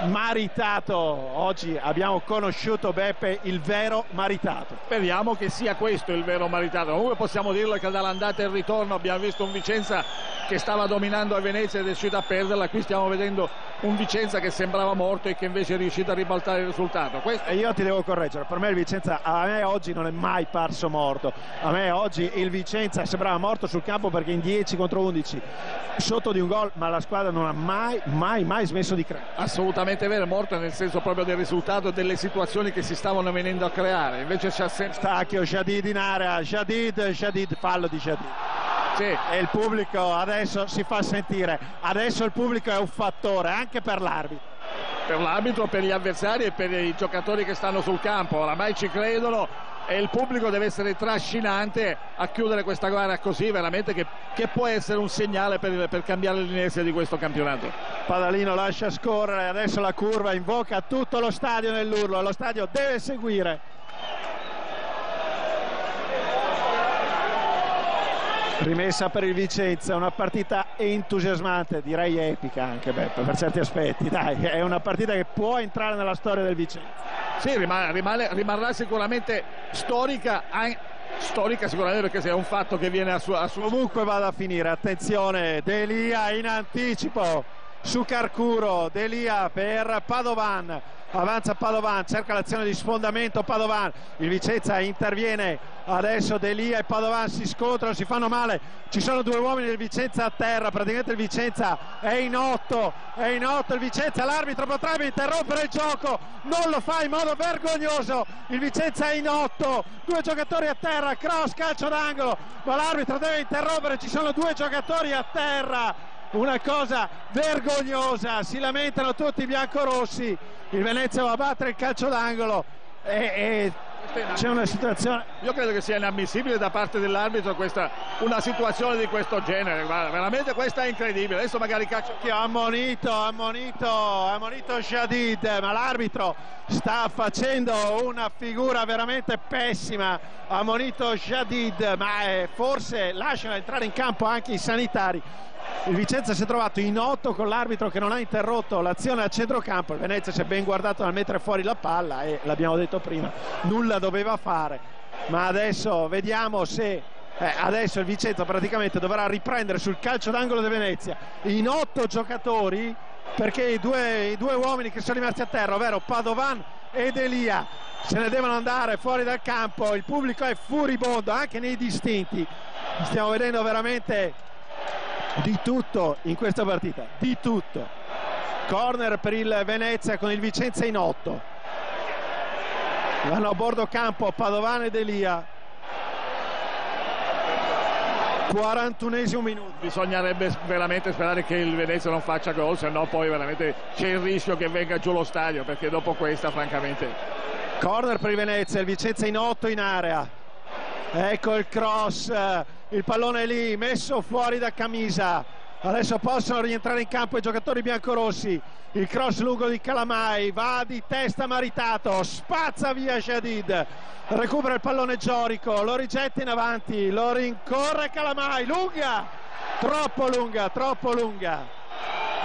Maritato. Oggi abbiamo conosciuto, Beppe, il vero Maritato. Speriamo che sia questo il vero Maritato. Comunque possiamo dirlo che dall'andata e il ritorno abbiamo visto un Vicenza che stava dominando a Venezia ed è riuscito a perderla. Qui stiamo vedendo un Vicenza che sembrava morto e che invece è riuscito a ribaltare il risultato. E io ti devo correggere, per me il Vicenza, a me oggi non è mai parso morto, a me oggi il Vicenza sembrava morto sul campo perché in 10 contro 11 sotto di un gol, ma la squadra non ha mai smesso di creare. Assolutamente vero, è morto nel senso proprio del risultato, delle situazioni che si stavano venendo a creare. Invece c'è sempre Stacchio, Jadid in area, Jadid, fallo di Jadid. Sì. E il pubblico adesso si fa sentire, adesso il pubblico è un fattore anche per l'arbitro. Per l'arbitro, per gli avversari e per i giocatori che stanno sul campo, oramai ci credono e il pubblico deve essere trascinante a chiudere questa gara così, veramente che può essere un segnale per cambiare l'inerzia di questo campionato. Padalino lascia scorrere, adesso la curva invoca tutto lo stadio nell'urlo, lo stadio deve seguire. Rimessa per il Vicenza, una partita entusiasmante, direi epica anche, Beppe, per certi aspetti, dai, è una partita che può entrare nella storia del Vicenza. Sì, rimarrà sicuramente storica sicuramente, perché è un fatto che viene a sua... Comunque vada a finire, attenzione, Delia in anticipo su Carcuro, Delia per Padovan, avanza Padovan, cerca l'azione di sfondamento Padovan, il Vicenza interviene adesso, D'Elia e Padovan si scontrano, si fanno male, ci sono due uomini del Vicenza a terra, praticamente il Vicenza è in 8 il Vicenza, l'arbitro potrebbe interrompere il gioco, non lo fa in modo vergognoso, il Vicenza è in 8, due giocatori a terra, cross, calcio d'angolo, ma l'arbitro deve interrompere, ci sono due giocatori a terra, una cosa vergognosa, si lamentano tutti i biancorossi, il Venezia va a battere il calcio d'angolo e c'è una situazione, io credo che sia inammissibile da parte dell'arbitro una situazione di questo genere, veramente questa è incredibile. Adesso magari calcio, ha ammonito Jadid, ma l'arbitro sta facendo una figura veramente pessima, ha ammonito Jadid, ma forse lasciano entrare in campo anche i sanitari. Il Vicenza si è trovato in 8 con l'arbitro che non ha interrotto l'azione a centrocampo, il Venezia si è ben guardato dal mettere fuori la palla e l'abbiamo detto prima, nulla doveva fare, ma adesso vediamo se adesso il Vicenza praticamente dovrà riprendere sul calcio d'angolo del Venezia in 8 giocatori, perché i due uomini che sono rimasti a terra, ovvero Padovan ed D'Elia, se ne devono andare fuori dal campo, il pubblico è furibondo anche nei distinti, stiamo vedendo veramente di tutto in questa partita, di tutto. Corner per il Venezia con il Vicenza in 8, vanno a bordo campo Padovan e D'Elia. 41esimo minuto. Bisognerebbe veramente sperare che il Venezia non faccia gol, se no poi veramente c'è il rischio che venga giù lo stadio, perché dopo questa francamente. Corner per il Venezia, il Vicenza in 8 in area, ecco il cross, il pallone è lì, messo fuori da Camisa, adesso possono rientrare in campo i giocatori biancorossi, il cross lungo di Calamai, va di testa Maritato, spazza via Jadid, recupera il pallone Giorico, lo rigetta in avanti, lo rincorre Calamai, lunga, troppo lunga,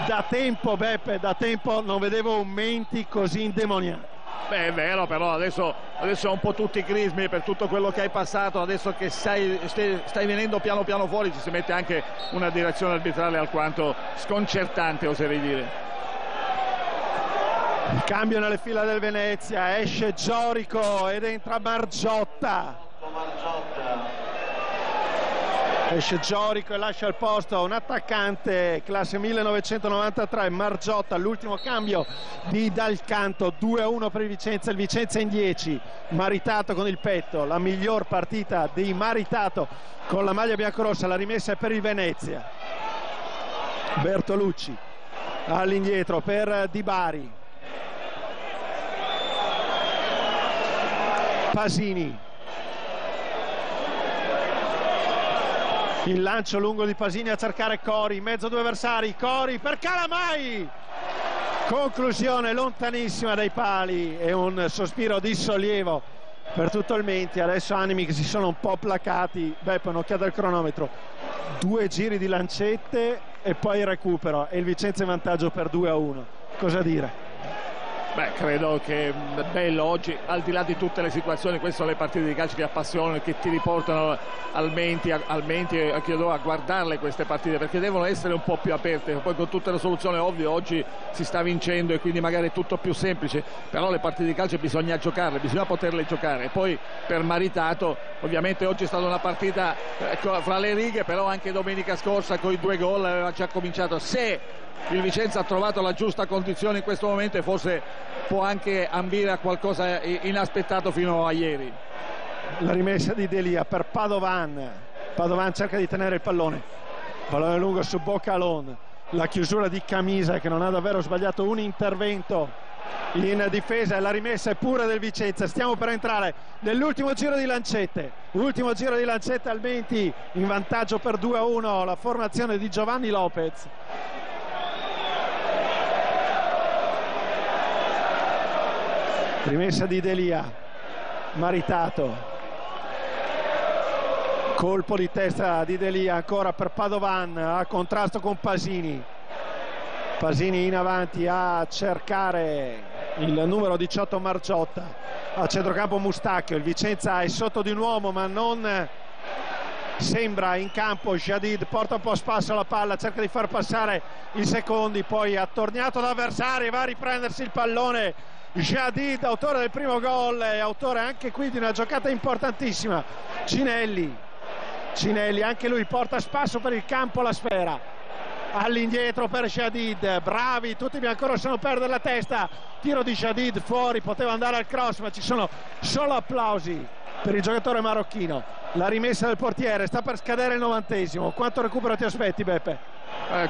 da tempo Beppe, da tempo non vedevo un Menti così indemoniato. Beh, è vero, però adesso è un po' tutti crismi per tutto quello che hai passato, adesso che stai venendo piano piano fuori ci si mette anche una direzione arbitrale alquanto sconcertante, oserei dire. Cambio nelle fila del Venezia, esce Giorico ed entra Margiotta. Esce Giorico e lascia il posto a un attaccante classe 1993, Margiotta, l'ultimo cambio di Dal Canto, 2-1 per il Vicenza in 10, Maritato con il petto, la miglior partita di Maritato con la maglia biancorossa, la rimessa è per il Venezia. Bertolucci all'indietro per Di Bari, Pasini, il lancio lungo di Pasini a cercare Cori, in mezzo a due avversari, Cori per Calamai, conclusione lontanissima dai pali e un sospiro di sollievo per tutto il Menti. Adesso animi che si sono un po' placati. Beppe, un'occhiata al cronometro, 2 giri di lancette e poi il recupero e il Vicenza in vantaggio per 2-1. Cosa dire? Beh, credo che è bello oggi, al di là di tutte le situazioni, queste sono le partite di calcio che appassionano e che ti riportano al Menti a guardarle queste partite, perché devono essere un po' più aperte, poi con tutte le soluzioni ovvie oggi si sta vincendo e quindi magari è tutto più semplice, però le partite di calcio bisogna giocarle, bisogna poterle giocare. E poi per Maritato ovviamente oggi è stata una partita fra le righe, però anche domenica scorsa con i 2 gol aveva già cominciato. Se il Vicenza ha trovato la giusta condizione in questo momento e forse può anche ambire a qualcosa inaspettato fino a ieri. La rimessa di D'Elia per Padovan, Padovan cerca di tenere il pallone lungo su Boccalon, la chiusura di Camisa che non ha davvero sbagliato un intervento in difesa e la rimessa è pure del Vicenza. Stiamo per entrare nell'ultimo giro di lancette, ultimo giro di lancette al Menti, in vantaggio per 2-1 la formazione di Giovanni Lopez. Rimessa di D'Elia, Maritato, colpo di testa di D'Elia ancora per Padovan, a contrasto con Pasini, Pasini in avanti a cercare il numero 18 Margiotta, a centrocampo Mustacchio, il Vicenza è sotto di un uomo ma non sembra in campo. Jadid porta un po' a spasso la palla, cerca di far passare i secondi, poi attorniato l'avversario, va a riprendersi il pallone Jadid, autore del primo gol e autore anche qui di una giocata importantissima. Cinelli, anche lui porta a spasso per il campo la sfera, all'indietro per Jadid, bravi tutti i biancorossi a non perdere la testa, tiro di Jadid fuori, poteva andare al cross ma ci sono solo applausi per il giocatore marocchino. La rimessa del portiere, sta per scadere il 90esimo. Quanto recupero ti aspetti, Beppe?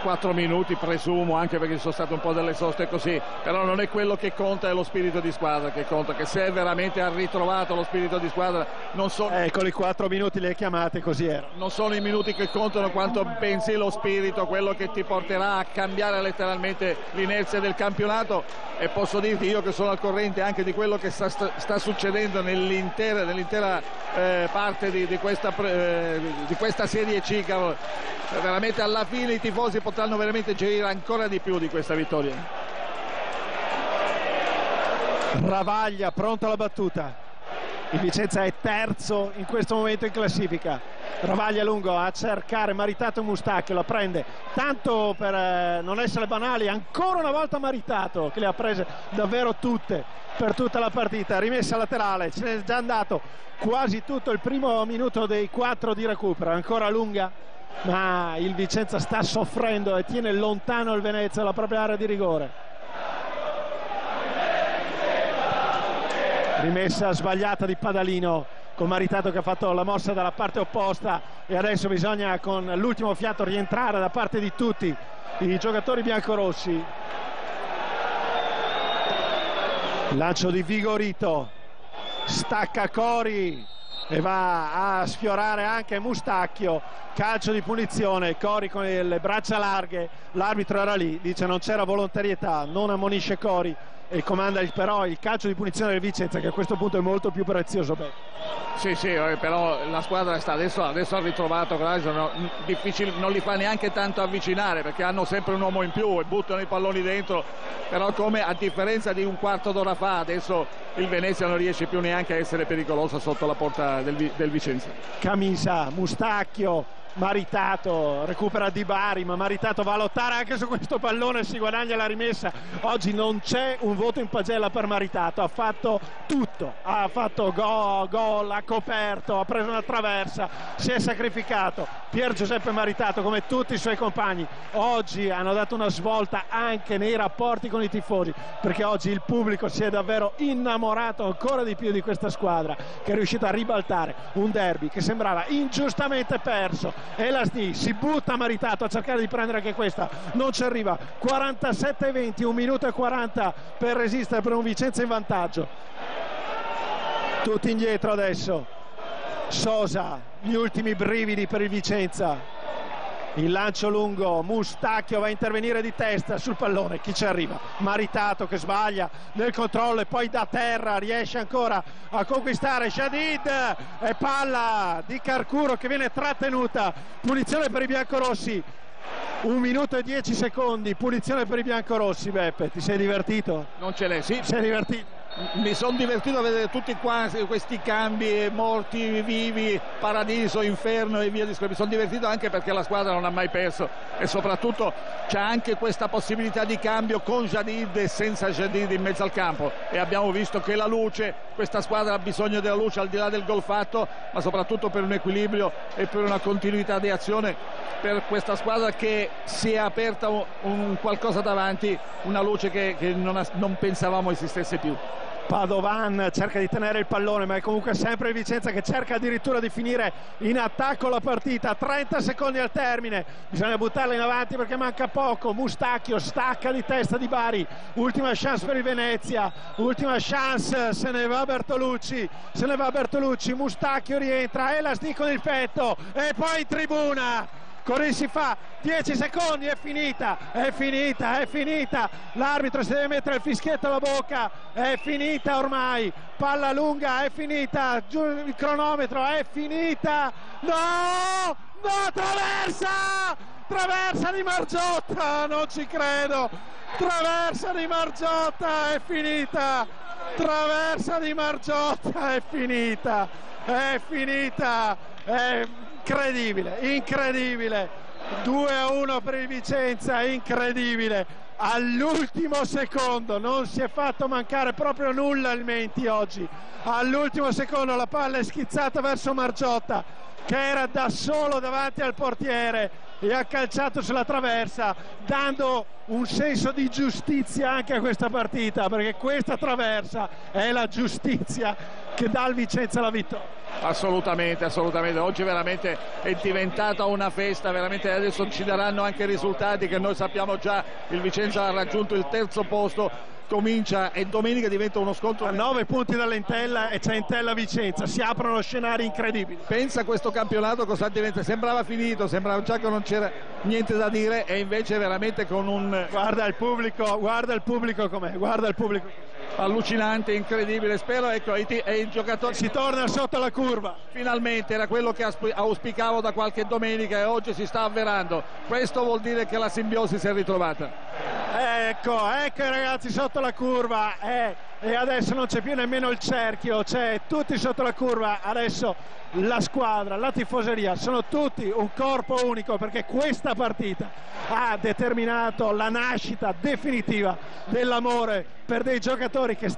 4 minuti presumo, anche perché ci sono state un po' delle soste così, però non è quello che conta, è lo spirito di squadra che conta, che se veramente ha ritrovato lo spirito di squadra non sono... Eccoli, 4 minuti le chiamate, così era. Non sono i minuti che contano quanto pensi lo spirito, quello che ti porterà a cambiare letteralmente l'inerzia del campionato. E posso dirti, io che sono al corrente anche di quello che sta succedendo nell'intera parte di questa Serie C, cavolo, veramente alla fine i tifosi potranno veramente gioire ancora di più di questa vittoria. Ravaglia pronto alla battuta. Il Vicenza è terzo in questo momento in classifica. Ravaglia lungo a cercare Maritato e Mustacchio, la prende tanto per non essere banali, ancora una volta Maritato che le ha prese davvero tutte per tutta la partita. Rimessa laterale, ce n'è già andato quasi tutto il primo minuto dei 4 di recupero, ancora lunga, ma il Vicenza sta soffrendo e tiene lontano il Venezia dalla propria area di rigore. Rimessa sbagliata di Padalino con Maritato che ha fatto la mossa dalla parte opposta e adesso bisogna con l'ultimo fiato rientrare da parte di tutti i giocatori biancorossi. Lancio di Vigorito, stacca Cori e va a sfiorare anche Mustacchio. Calcio di punizione, Cori con le braccia larghe, l'arbitro era lì, dice non c'era volontarietà, non ammonisce Cori e comanda però il calcio di punizione del Vicenza, che a questo punto è molto più prezioso. Sì, però la squadra adesso ha ritrovato coraggio, non li fa neanche tanto avvicinare perché hanno sempre un uomo in più e buttano i palloni dentro, però come a differenza di un quarto d'ora fa adesso il Venezia non riesce più neanche a essere pericoloso sotto la porta del Vicenza. Camisa, Mustacchio, Maritato recupera Di Bari, ma Maritato va a lottare anche su questo pallone e si guadagna la rimessa. Oggi non c'è un voto in pagella per Maritato, ha fatto tutto, ha fatto gol, ha coperto, ha preso una traversa, si è sacrificato. Pier Giuseppe Maritato, come tutti i suoi compagni, oggi hanno dato una svolta anche nei rapporti con i tifosi, perché oggi il pubblico si è davvero innamorato ancora di più di questa squadra che è riuscita a ribaltare un derby che sembrava ingiustamente perso. E Lasni si butta Maritato a cercare di prendere anche questa, non ci arriva. 47-20, 1 minuto e 40 per resistere per un Vicenza in vantaggio. Tutti indietro adesso. Sosa, gli ultimi brividi per il Vicenza. Il lancio lungo, Mustacchio va a intervenire di testa sul pallone, chi ci arriva? Maritato che sbaglia nel controllo e poi da terra riesce ancora a conquistare Jadid e palla di Carcuro che viene trattenuta. Punizione per i biancorossi, 1 minuto e 10 secondi, punizione per i biancorossi. Beppe, ti sei divertito? Non ce l'è, sì. Sei divertito? Mi sono divertito a vedere tutti questi cambi, morti, vivi, paradiso, inferno e via di scorrendo. Mi sono divertito anche perché la squadra non ha mai perso e soprattutto c'è anche questa possibilità di cambio con Jadid e senza Jadid in mezzo al campo, e abbiamo visto che la luce, questa squadra ha bisogno della luce al di là del gol fatto, ma soprattutto per un equilibrio e per una continuità di azione per questa squadra che si è aperta un qualcosa davanti, una luce che non pensavamo esistesse più. Padovan cerca di tenere il pallone, ma è comunque sempre il Vicenza che cerca addirittura di finire in attacco la partita. 30 secondi al termine, bisogna buttarla in avanti perché manca poco. Mustacchio stacca di testa Di Bari, ultima chance per il Venezia, ultima chance, se ne va Bertolucci, Mustacchio rientra, Elasdi con il petto e poi in tribuna. Così si fa, 10 secondi, è finita, l'arbitro si deve mettere il fischietto alla bocca, è finita ormai, palla lunga, è finita, giù il cronometro, è finita, no, traversa di Margiotta, non ci credo, traversa di Margiotta, è finita, è incredibile, 2-1 per il Vicenza, incredibile. all'ultimo secondo, non si è fatto mancare proprio nulla il Menti oggi. All'ultimo secondo la palla è schizzata verso Margiotta, che era da solo davanti al portiere, e ha calciato sulla traversa, dando un senso di giustizia anche a questa partita, perché questa traversa è la giustizia che dà al Vicenza la vittoria. Assolutamente, assolutamente, oggi veramente è diventata una festa, veramente. Adesso ci daranno anche i risultati che noi sappiamo già. Il Vicenza ha raggiunto il terzo posto, comincia, e domenica diventa uno scontro a 9 punti dall'Entella, e c'è Entella Vicenza, si aprono scenari incredibili. Pensa a questo campionato cosa diventa, sembrava finito, sembrava già che non c'era niente da dire, e invece veramente con un... guarda il pubblico com'è, guarda il pubblico allucinante, incredibile. Spero, ecco, i giocatori, si torna sotto la curva, finalmente era quello che auspicavo da qualche domenica, e oggi si sta avverando. Questo vuol dire che la simbiosi si è ritrovata. Ecco i ragazzi sotto la curva, e adesso non c'è più nemmeno il cerchio, c'è tutti sotto la curva. Adesso la squadra, la tifoseria, sono tutti un corpo unico, perché questa partita ha determinato la nascita definitiva dell'amore per dei giocatori che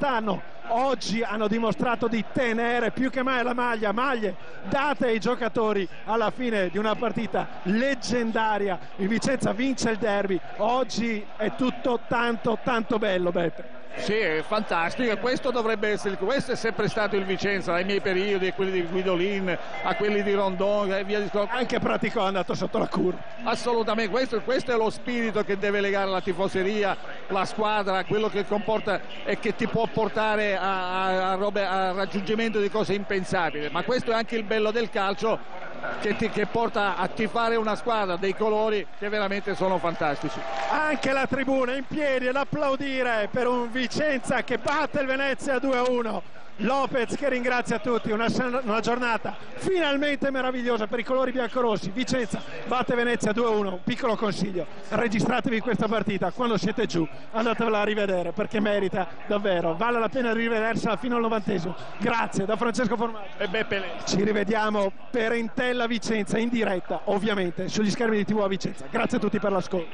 oggi hanno dimostrato di tenere più che mai la maglie date ai giocatori alla fine di una partita leggendaria. Il Vicenza vince il derby, oggi è tutto tanto bello, Beppe. Sì, è fantastico, questo dovrebbe essere, questo è sempre stato il Vicenza dai miei periodi, quelli di Guidolin a quelli di Rondon e via discorrendo. Anche Praticò è andato sotto la curva. Assolutamente, questo è lo spirito che deve legare la tifoseria, la squadra, quello che comporta e che ti può portare al raggiungimento di cose impensabili. Ma questo è anche il bello del calcio, che porta a tifare una squadra, dei colori che veramente sono fantastici. Anche la tribuna in piedi ad applaudire per un Vicenza che batte il Venezia 2-1. Lopez che ringrazia tutti, una giornata finalmente meravigliosa per i colori biancorossi. Vicenza batte Venezia 2-1. Un piccolo consiglio: registratevi questa partita, quando siete giù andatevela a rivedere, perché merita davvero, vale la pena rivedersela fino al 90°. Grazie da Francesco Formaggio e Beppe Leli. Ci rivediamo per Entella Vicenza in diretta, ovviamente sugli schermi di TV Vicenza. Grazie a tutti per l'ascolto.